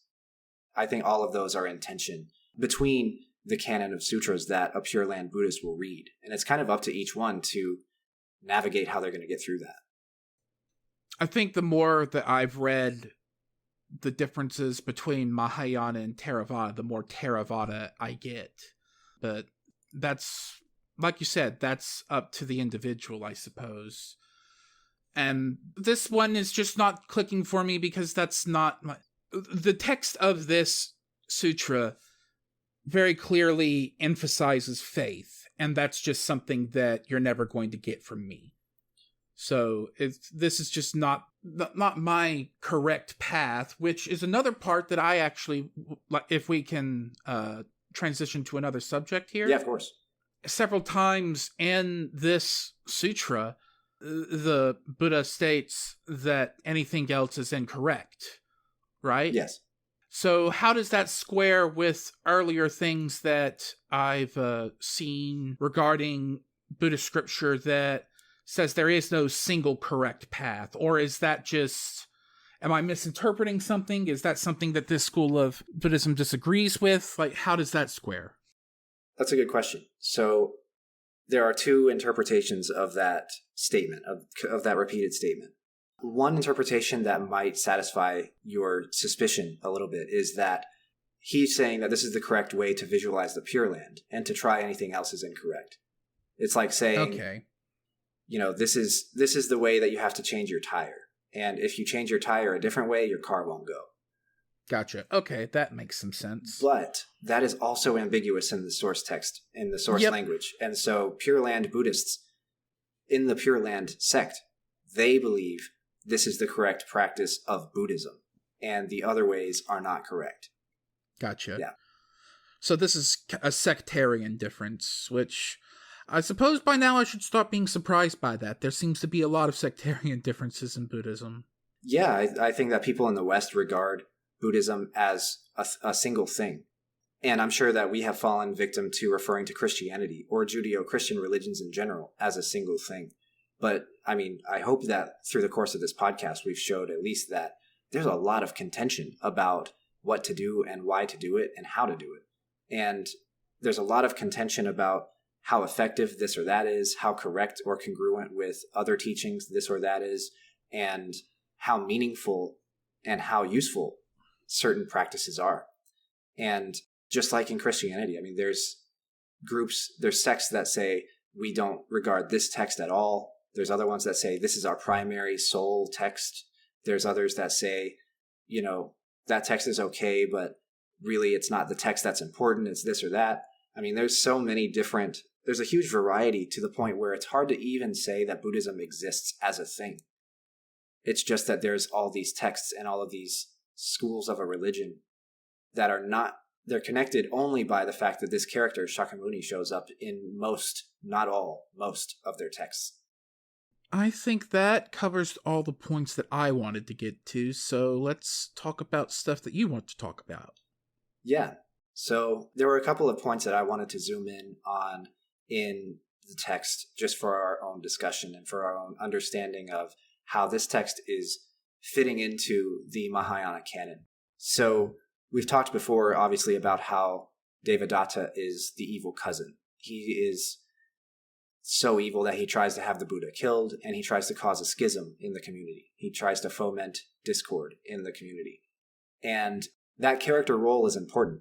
I think all of those are in tension between the canon of sutras that a Pure Land Buddhist will read. And it's kind of up to each one to navigate how they're going to get through that. I think the more that I've read the differences between Mahayana and Theravada, the more Theravada I get. But that's, like you said, that's up to the individual, I suppose. And this one is just not clicking for me because that's not the text of this sutra very clearly emphasizes faith, and that's just something that you're never going to get from me. So this is just not my correct path, which is another part that I actually, if we can transition to another subject here. Yeah, of course. Several times in this sutra, the Buddha states that anything else is incorrect, right? Yes. So how does that square with earlier things that I've seen regarding Buddhist scripture that says there is no single correct path? Or is that just, am I misinterpreting something? Is that something that this school of Buddhism disagrees with? How does that square? That's a good question. So there are two interpretations of that statement, of that repeated statement. One interpretation that might satisfy your suspicion a little bit is that he's saying that this is the correct way to visualize the Pure Land, and to try anything else is incorrect. It's like saying, okay, this is the way that you have to change your tire. And if you change your tire a different way, your car won't go. Gotcha. Okay, that makes some sense. But that is also ambiguous in the source text, in the source language. And so Pure Land Buddhists in the Pure Land sect, they believe this is the correct practice of Buddhism, and the other ways are not correct. Gotcha. Yeah. So this is a sectarian difference, which I suppose by now I should stop being surprised by that. There seems to be a lot of sectarian differences in Buddhism. Yeah, I think that people in the West regard Buddhism as a single thing. And I'm sure that we have fallen victim to referring to Christianity or Judeo-Christian religions in general as a single thing. But, I mean, I hope that through the course of this podcast, we've showed at least that there's a lot of contention about what to do and why to do it and how to do it. And there's a lot of contention about how effective this or that is, how correct or congruent with other teachings this or that is, and how meaningful and how useful certain practices are. And just like in Christianity, I mean, there's sects that say we don't regard this text at all. There's other ones that say this is our primary sole text. There's others that say, you know, that text is okay, but really it's not the text that's important. It's this or that. I mean, there's a huge variety to the point where it's hard to even say that Buddhism exists as a thing. It's just that there's all these texts and all of these schools of a religion that are not, they're connected only by the fact that this character, Sakyamuni, shows up in most, not all, most of their texts. I think that covers all the points that I wanted to get to, so let's talk about stuff that you want to talk about. Yeah. So there were a couple of points that I wanted to zoom in on in the text just for our own discussion and for our own understanding of how this text is fitting into the Mahayana canon. So we've talked before, obviously, about how Devadatta is the evil cousin. He is so evil that he tries to have the Buddha killed, and he tries to cause a schism in the community. He tries to foment discord in the community. And that character role is important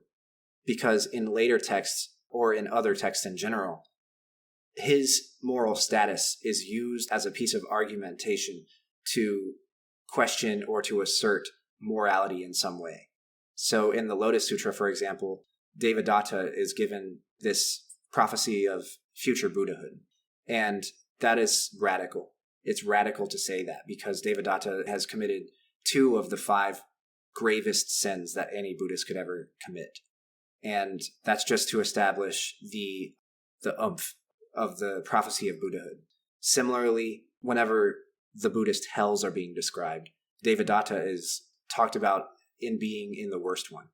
because in later texts, or in other texts in general, his moral status is used as a piece of argumentation to question or to assert morality in some way. So in the Lotus Sutra, for example, Devadatta is given this prophecy of future Buddhahood. And that is radical. It's radical to say that because Devadatta has committed 2 of the 5 gravest sins that any Buddhist could ever commit. And that's just to establish the oomph of the prophecy of Buddhahood. Similarly, whenever the Buddhist hells are being described, Devadatta is talked about in being in the worst one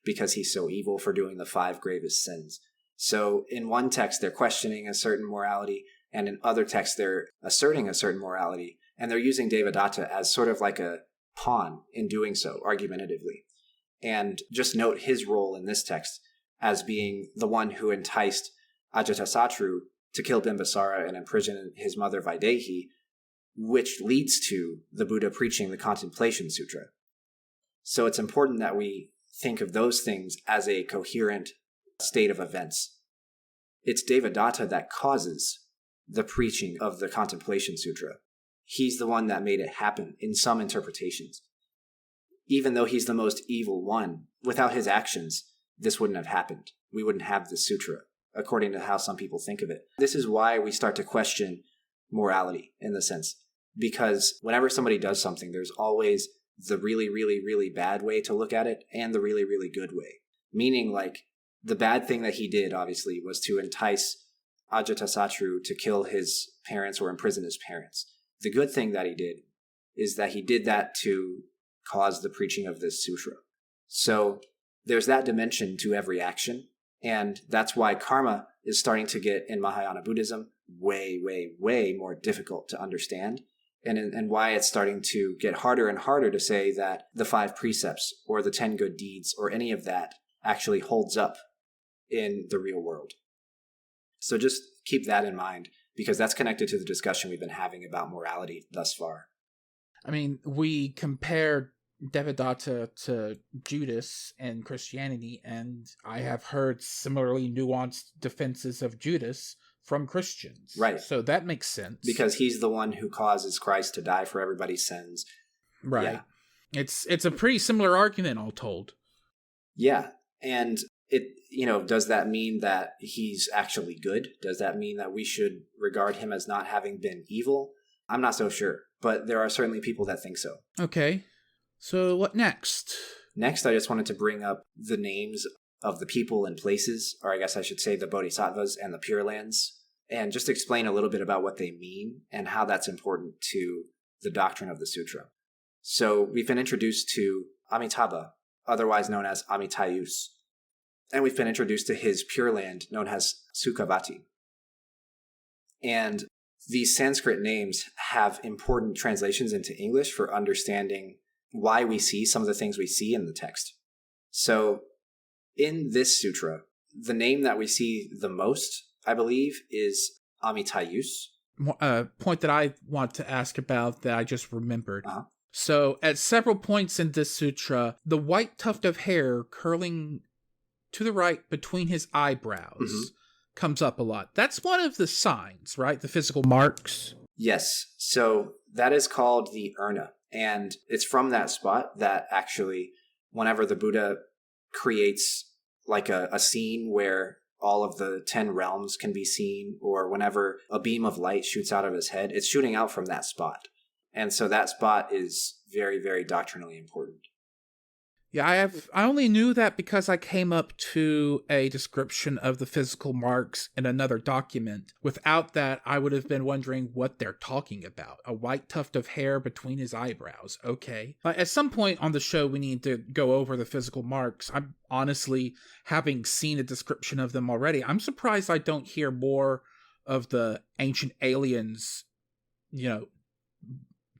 because he's so evil for doing the 5 gravest sins. So in one text, they're questioning a certain morality, and in other texts, they're asserting a certain morality, and they're using Devadatta as sort of like a pawn in doing so, argumentatively. And just note his role in this text as being the one who enticed Ajatasattu to kill Bimbisara and imprison his mother Vaidehi, which leads to the Buddha preaching the Contemplation Sutra. So it's important that we think of those things as a coherent state of events. It's Devadatta that causes the preaching of the Contemplation Sutra. He's the one that made it happen in some interpretations. Even though he's the most evil one, without his actions, this wouldn't have happened. We wouldn't have the sutra, according to how some people think of it. This is why we start to question morality, in the sense. Because whenever somebody does something, there's always the really, really, really bad way to look at it and the really, really good way. Meaning, like, the bad thing that he did, obviously, was to entice Ajatasattu to kill his parents or imprison his parents. The good thing that he did is that he did that to cause the preaching of this sutra. So there's that dimension to every action, and that's why karma is starting to get, in Mahayana Buddhism, way, way, way more difficult to understand, and why it's starting to get harder and harder to say that the 5 precepts or the 10 good deeds or any of that actually holds up in the real world. So just keep that in mind, because that's connected to the discussion we've been having about morality thus far. I mean, we compare Devadatta to Judas in Christianity, and I have heard similarly nuanced defenses of Judas, from Christians. Right. So that makes sense. Because he's the one who causes Christ to die for everybody's sins. Right. Yeah. It's a pretty similar argument, all told. Yeah. And it, does that mean that he's actually good? Does that mean that we should regard him as not having been evil? I'm not so sure, but there are certainly people that think so. Okay. So what next? Next, I just wanted to bring up the names of the people and places, or I guess I should say the bodhisattvas and the Pure Lands, and just explain a little bit about what they mean and how that's important to the doctrine of the sutra. So we've been introduced to Amitabha, otherwise known as Amitayus, and we've been introduced to his Pure Land, known as Sukhavati. And these Sanskrit names have important translations into English for understanding why we see some of the things we see in the text. So in this sutra, the name that we see the most, I believe, is Amitayus. Point that I want to ask about that I just remembered. Uh-huh. So at several points in this sutra, the white tuft of hair curling to the right between his eyebrows comes up a lot. That's one of the signs, right? The physical marks. Yes. So that is called the urna. And it's from that spot that actually, whenever the Buddha creates like a scene where all of the 10 realms can be seen, or whenever a beam of light shoots out of his head, it's shooting out from that spot. And so that spot is very, very doctrinally important. Yeah, I only knew that because I came up to a description of the physical marks in another document. Without that, I would have been wondering what they're talking about. A white tuft of hair between his eyebrows. Okay. At some point on the show, we need to go over the physical marks. I'm honestly, having seen a description of them already, I'm surprised I don't hear more of the ancient aliens,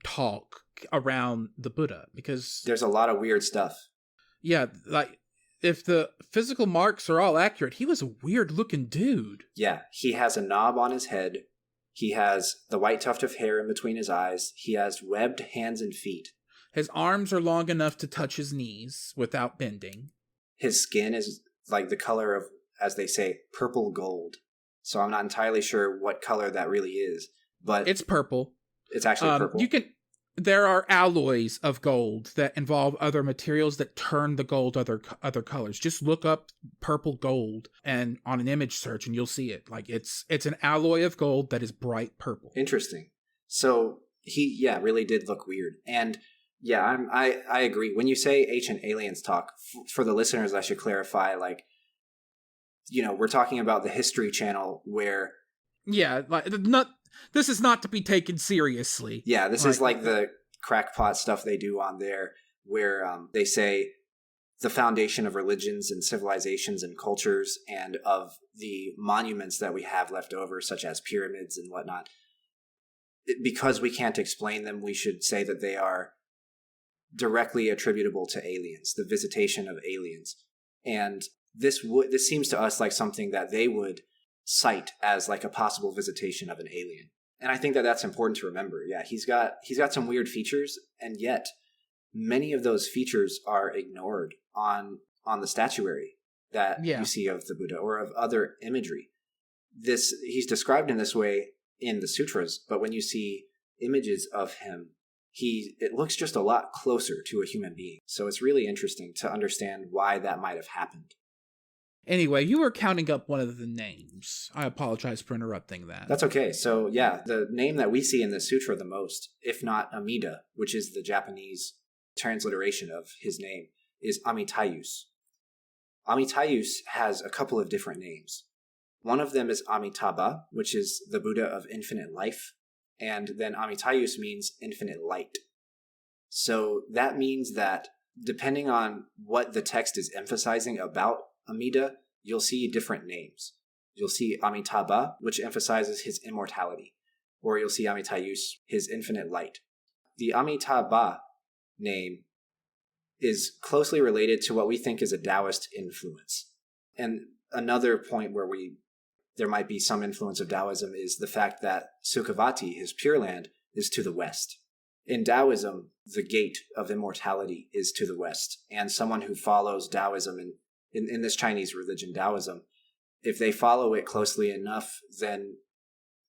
talk around the Buddha, because there's a lot of weird stuff. Yeah, like, if the physical marks are all accurate, he was a weird-looking dude. Yeah, he has a knob on his head. He has the white tuft of hair in between his eyes. He has webbed hands and feet. His arms are long enough to touch his knees without bending. His skin is like the color of, as they say, purple gold. So I'm not entirely sure what color that really is, but it's purple. It's actually purple. There are alloys of gold that involve other materials that turn the gold other colors. Just look up purple gold and on an image search and you'll see it. Like it's an alloy of gold that is bright purple. Interesting. So he really did look weird. And yeah, I agree. When you say ancient aliens talk, for the listeners, I should clarify, like, we're talking about the History Channel where this is not to be taken seriously. Yeah, this is like the crackpot stuff they do on there, where they say the foundation of religions and civilizations and cultures and of the monuments that we have left over, such as pyramids and whatnot. Because we can't explain them, we should say that they are directly attributable to aliens, the visitation of aliens. And this seems to us like something that they would cite as like a possible visitation of an alien. And I think that that's important to remember. Yeah, he's got some weird features, and yet many of those features are ignored on the statuary that you see of the Buddha or of other imagery. He's described in this way in the sutras, but when you see images of him, it looks just a lot closer to a human being. So it's really interesting to understand why that might have happened. Anyway, you were counting up one of the names. I apologize for interrupting that. That's okay. So yeah, the name that we see in the sutra the most, if not Amida, which is the Japanese transliteration of his name, is Amitayus. Amitayus has a couple of different names. One of them is Amitabha, which is the Buddha of infinite life, and then Amitayus means infinite light. So that means that depending on what the text is emphasizing about Amida, you'll see different names. You'll see Amitabha, which emphasizes his immortality, or you'll see Amitayus, his infinite light. The Amitabha name is closely related to what we think is a Taoist influence. And another point where there might be some influence of Taoism is the fact that Sukhavati, his Pure Land, is to the west. In Taoism, the gate of immortality is to the west, and someone who follows Taoism in this Chinese religion, Taoism, if they follow it closely enough, then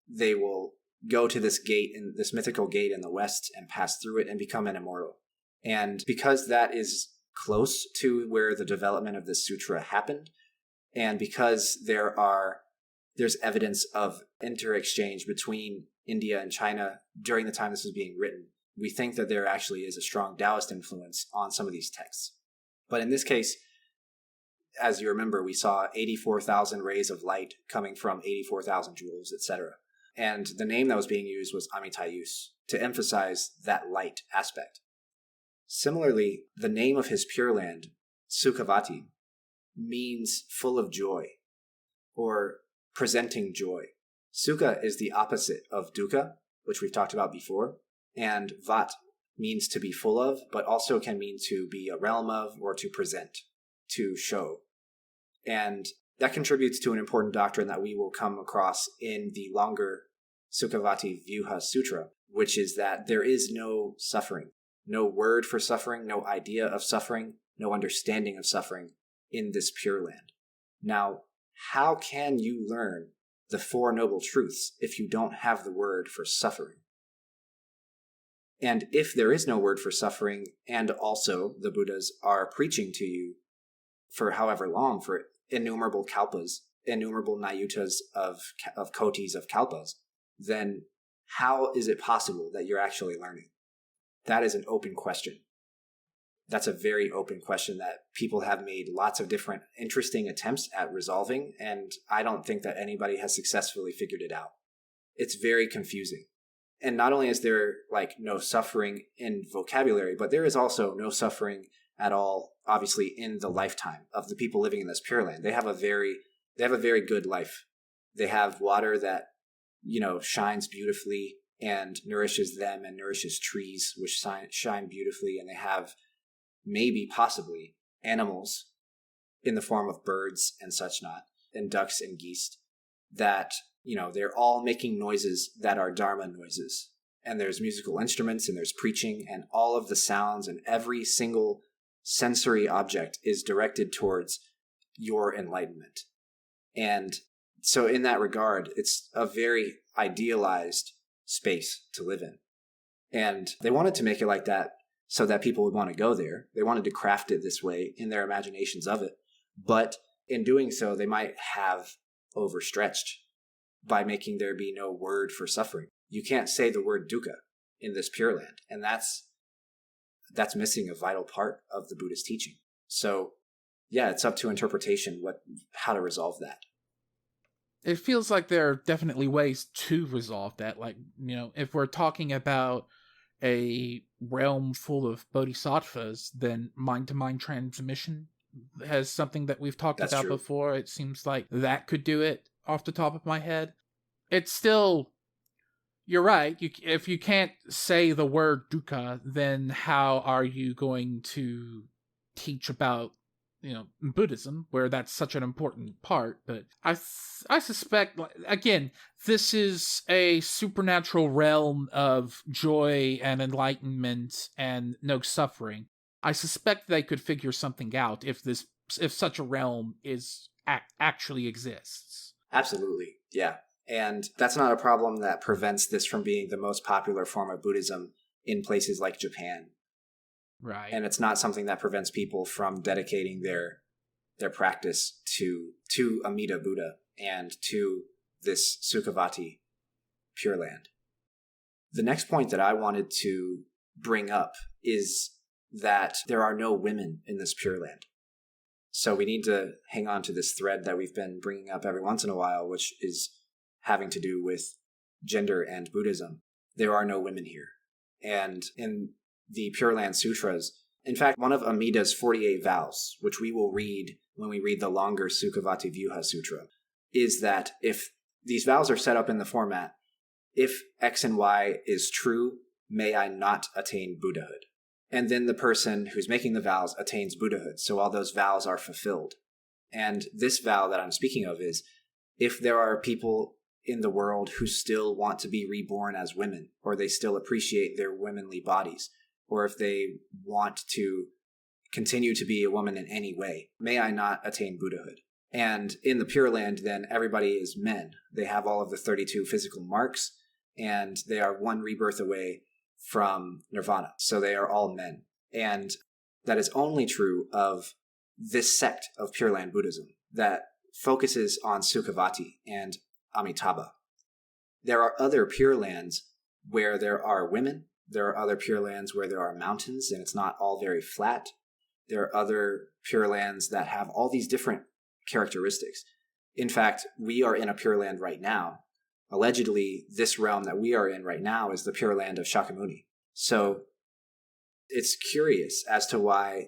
they will go to this gate, in this mythical gate in the West, and pass through it and become an immortal. And because that is close to where the development of this sutra happened, and because there's evidence of inter-exchange between India and China during the time this was being written, we think that there actually is a strong Taoist influence on some of these texts. But in this case, as you remember, we saw 84,000 rays of light coming from 84,000 jewels, etc. And the name that was being used was Amitayus, to emphasize that light aspect. Similarly, the name of his Pure Land, Sukhavati, means full of joy, or presenting joy. Sukha is the opposite of dukkha, which we've talked about before, and vat means to be full of, but also can mean to be a realm of, or to present, to show. And that contributes to an important doctrine that we will come across in the longer Sukhavati Vyuha Sutra, which is that there is no suffering, no word for suffering, no idea of suffering, no understanding of suffering in this Pure Land. Now, how can you learn the Four Noble Truths if you don't have the word for suffering? And if there is no word for suffering, and also the Buddhas are preaching to you for however long, for innumerable kalpas, innumerable nayutas of kotis of kalpas, then how is it possible that you're actually learning? That is an open question. That's a very open question that people have made lots of different interesting attempts at resolving, and I don't think that anybody has successfully figured it out. It's very confusing. And not only is there no suffering in vocabulary, but there is also no suffering at all, obviously, in the lifetime of the people living in this Pure Land. They have a very good life. They have water that, shines beautifully and nourishes them and nourishes trees, which shine beautifully. And they have possibly animals in the form of birds and such not, and ducks and geese that, they're all making noises that are Dharma noises. And there's musical instruments and there's preaching, and all of the sounds and every single sensory object is directed towards your enlightenment. And so in that regard, it's a very idealized space to live in. And they wanted to make it like that so that people would want to go there. They wanted to craft it this way in their imaginations of it. But in doing so, they might have overstretched by making there be no word for suffering. You can't say the word dukkha in this Pure Land, and that's missing a vital part of the Buddhist teaching. So, yeah, it's up to interpretation how to resolve that. It feels like there are definitely ways to resolve that. If we're talking about a realm full of bodhisattvas, then mind-to-mind transmission has something that we've talked about before. It seems like that could do it off the top of my head. It's still, you're right. If you can't say the word dukkha, then how are you going to teach about, Buddhism, where that's such an important part? But I suspect, again, this is a supernatural realm of joy and enlightenment and no suffering. I suspect they could figure something out if such a realm actually exists. Absolutely, yeah. And that's not a problem that prevents this from being the most popular form of Buddhism in places like Japan. Right. And it's not something that prevents people from dedicating their practice to Amida Buddha and to this Sukhavati Pure Land. The next point that I wanted to bring up is that there are no women in this Pure Land. So we need to hang on to this thread that we've been bringing up every once in a while, which is having to do with gender and Buddhism. There are no women here. And in the Pure Land Sutras, in fact, one of Amida's 48 vows, which we will read when we read the longer Sukhavati Vyuha Sutra, is that if these vows are set up in the format, if X and Y is true, may I not attain Buddhahood. And then the person who's making the vows attains Buddhahood, so all those vows are fulfilled. And this vow that I'm speaking of is, if there are people in the world who still want to be reborn as women, or they still appreciate their womanly bodies, or if they want to continue to be a woman in any way, may I not attain Buddhahood. And in the Pure Land, then everybody is men. They have all of the 32 physical marks, and they are one rebirth away from nirvana. So they are all men. And that is only true of this sect of Pure Land Buddhism that focuses on Sukhavati and Amitabha. There are other Pure Lands where there are women. There are other Pure Lands where there are mountains, and it's not all very flat. There are other Pure Lands that have all these different characteristics. In fact, we are in a Pure Land right now. Allegedly, this realm that we are in right now is the Pure Land of Sakyamuni. So it's curious as to why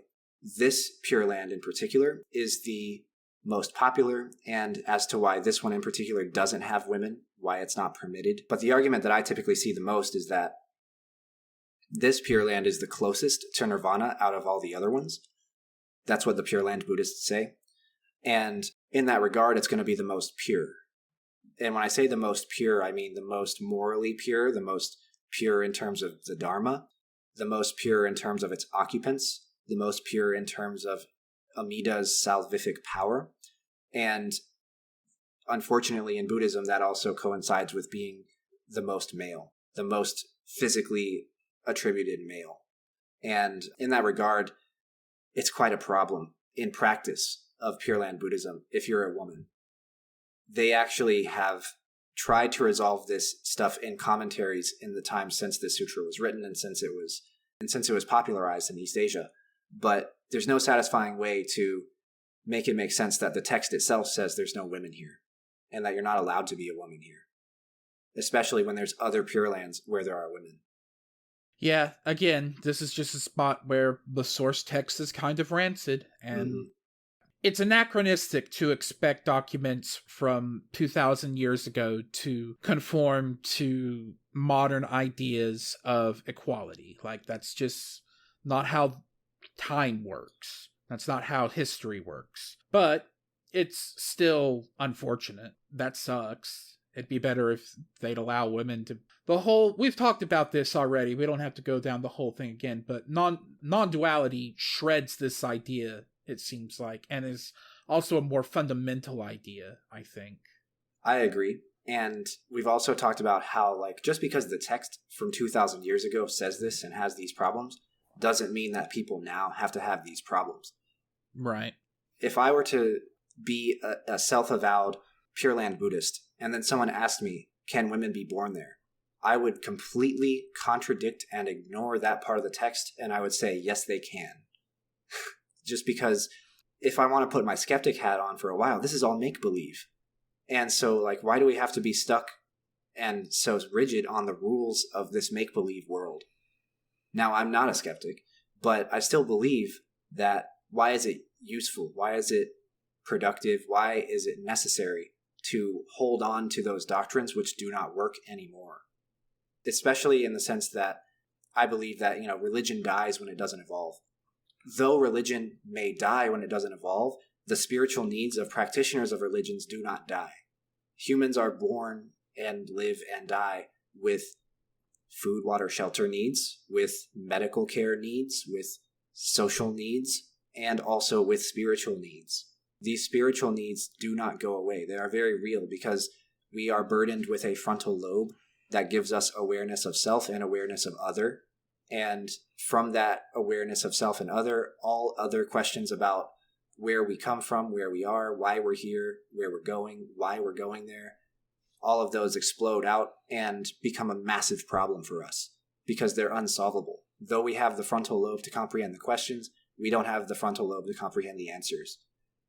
this Pure Land in particular is the most popular, and as to why this one in particular doesn't have women, why it's not permitted. But the argument that I typically see the most is that this Pure Land is the closest to nirvana out of all the other ones. That's what the Pure Land Buddhists say. And in that regard, it's going to be the most pure. And when I say the most pure, I mean the most morally pure, the most pure in terms of the Dharma, the most pure in terms of its occupants, the most pure in terms of Amida's salvific power. And unfortunately, in Buddhism, that also coincides with being the most male, the most physically attributed male. And in that regard, it's quite a problem in practice of Pure Land Buddhism if you're a woman. They actually have tried to resolve this stuff in commentaries in the time since this sutra was written and since it was popularized in East Asia. But there's no satisfying way to make it make sense that the text itself says there's no women here and that you're not allowed to be a woman here, especially when there's other Pure Lands where there are women. Yeah, again, this is just a spot where the source text is kind of rancid, and it's anachronistic to expect documents from 2,000 years ago to conform to modern ideas of equality. Like, that's just not how time works. That's not how history works. But it's still unfortunate. That sucks. It'd be better if they'd allow women to... We've talked about this already. We don't have to go down the whole thing again, but non-duality shreds this idea, it seems like, and is also a more fundamental idea, I think. I agree. And we've also talked about how, like, just because the text from 2,000 years ago says this and has these problems, doesn't mean that people now have to have these problems. Right. If I were to be a self-avowed Pure Land Buddhist, and then someone asked me, can women be born there? I would completely contradict and ignore that part of the text, and I would say, yes, they can. Just because if I want to put my skeptic hat on for a while, this is all make-believe. And so, like, why do we have to be stuck and so rigid on the rules of this make-believe world? Now, I'm not a skeptic, but I still believe that why is it useful? Why is it productive? Why is it necessary to hold on to those doctrines which do not work anymore? Especially in the sense that I believe that, religion dies when it doesn't evolve. Though religion may die when it doesn't evolve, the spiritual needs of practitioners of religions do not die. Humans are born and live and die with food, water, shelter needs, with medical care needs, with social needs, and also with spiritual needs. These spiritual needs do not go away. They are very real because we are burdened with a frontal lobe that gives us awareness of self and awareness of other. And from that awareness of self and other, all other questions about where we come from, where we are, why we're here, where we're going, why we're going there, all of those explode out and become a massive problem for us because they're unsolvable. Though we have the frontal lobe to comprehend the questions, we don't have the frontal lobe to comprehend the answers.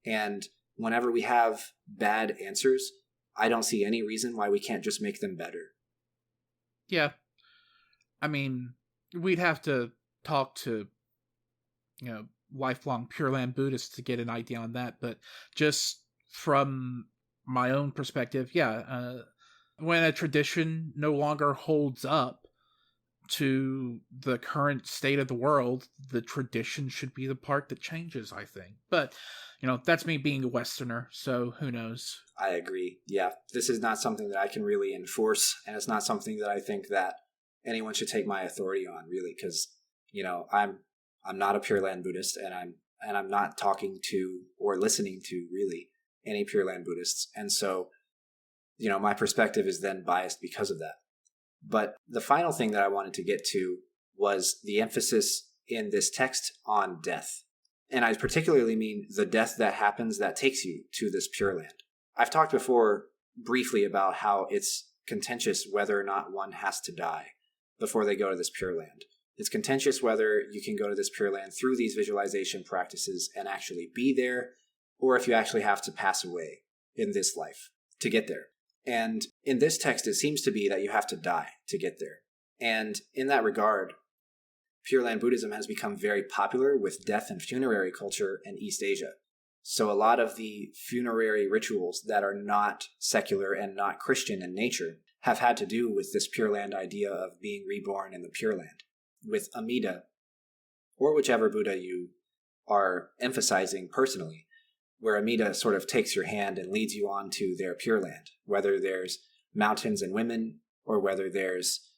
And whenever we have bad answers, I don't see any reason why we can't just make them better. Yeah. I mean, we'd have to talk to, lifelong Pure Land Buddhists to get an idea on that. But just from my own perspective, when a tradition no longer holds up to the current state of the world, the tradition should be the part that changes, I think. But, that's me being a Westerner, so who knows? I agree. Yeah, this is not something that I can really enforce, and it's not something that I think that anyone should take my authority on, really, because, I'm not a Pure Land Buddhist, and I'm not talking to or listening to, really, any Pure Land Buddhists. And so, my perspective is then biased because of that. But the final thing that I wanted to get to was the emphasis in this text on death. And I particularly mean the death that happens that takes you to this Pure Land. I've talked before briefly about how it's contentious whether or not one has to die before they go to this Pure Land. It's contentious whether you can go to this Pure Land through these visualization practices and actually be there, or if you actually have to pass away in this life to get there. And in this text, it seems to be that you have to die to get there. And in that regard, Pure Land Buddhism has become very popular with death and funerary culture in East Asia. So a lot of the funerary rituals that are not secular and not Christian in nature have had to do with this Pure Land idea of being reborn in the Pure Land, with Amida, or whichever Buddha you are emphasizing personally, where Amida sort of takes your hand and leads you on to their Pure Land, whether there's mountains and women, or whether there's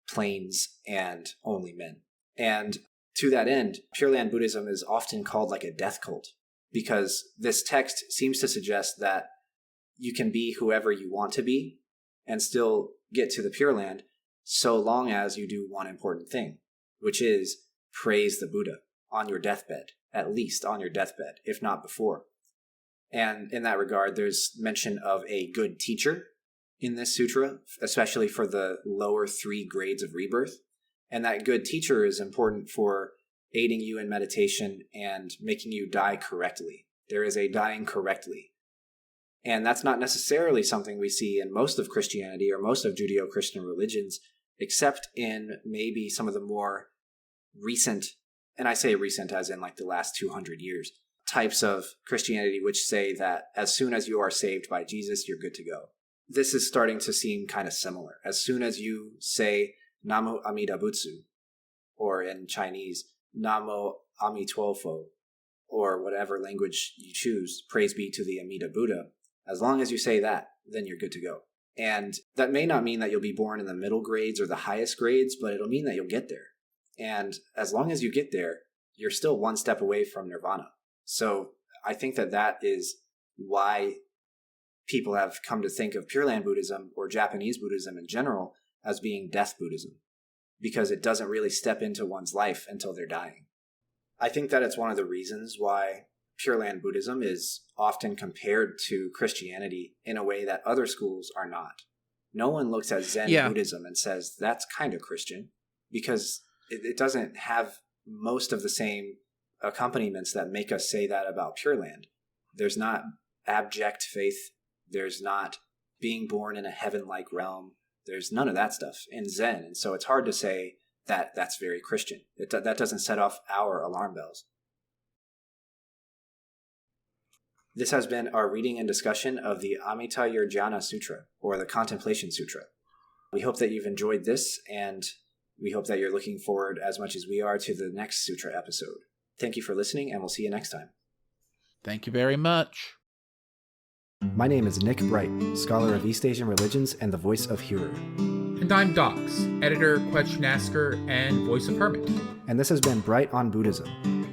plains and only men. And to that end, Pure Land Buddhism is often called like a death cult, because this text seems to suggest that you can be whoever you want to be and still get to the Pure Land, so long as you do one important thing, which is praise the Buddha on your deathbed, at least on your deathbed, if not before. And in that regard, there's mention of a good teacher in this sutra, especially for the lower 3 grades of rebirth. And that good teacher is important for aiding you in meditation and making you die correctly. There is a dying correctly. And that's not necessarily something we see in most of Christianity or most of Judeo-Christian religions, except in maybe some of the more recent, and I say recent as in like the last 200 years, types of Christianity which say that as soon as you are saved by Jesus, you're good to go. This is starting to seem kind of similar. As soon as you say Namo Amida Butsu, or in Chinese, Namo Amitofo, or whatever language you choose, praise be to the Amida Buddha, as long as you say that, then you're good to go. And that may not mean that you'll be born in the middle grades or the highest grades, but it'll mean that you'll get there. And as long as you get there, you're still one step away from nirvana. So I think that that is why people have come to think of Pure Land Buddhism or Japanese Buddhism in general as being death Buddhism, because it doesn't really step into one's life until they're dying. I think that it's one of the reasons why Pure Land Buddhism is often compared to Christianity in a way that other schools are not. No one looks at Zen Buddhism and says, that's kind of Christian, because it doesn't have most of the same accompaniments that make us say that about Pure Land. There's not abject faith. There's not being born in a heaven-like realm. There's none of that stuff in Zen. And so it's hard to say that that's very Christian. That doesn't set off our alarm bells. This has been our reading and discussion of the Amitāyurjana Sutra, or the Contemplation Sutra. We hope that you've enjoyed this, and we hope that you're looking forward as much as we are to the next Sutra episode. Thank you for listening, and we'll see you next time. Thank you very much. My name is Nick Bright, scholar of East Asian religions and the voice of Hearer. And I'm Dox, editor, question asker, and voice of Hermit. And this has been Bright on Buddhism.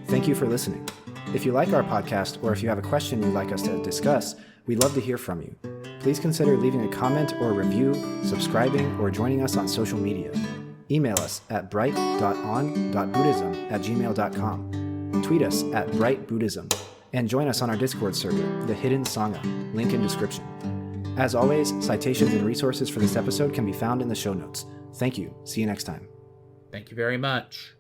Thank you for listening. If you like our podcast, or if you have a question you'd like us to discuss, we'd love to hear from you. Please consider leaving a comment or a review, subscribing, or joining us on social media. Email us at bright.on.buddhism@gmail.com. Tweet us at brightbuddhism. And join us on our Discord server, The Hidden Sangha, link in description. As always, citations and resources for this episode can be found in the show notes. Thank you. See you next time. Thank you very much.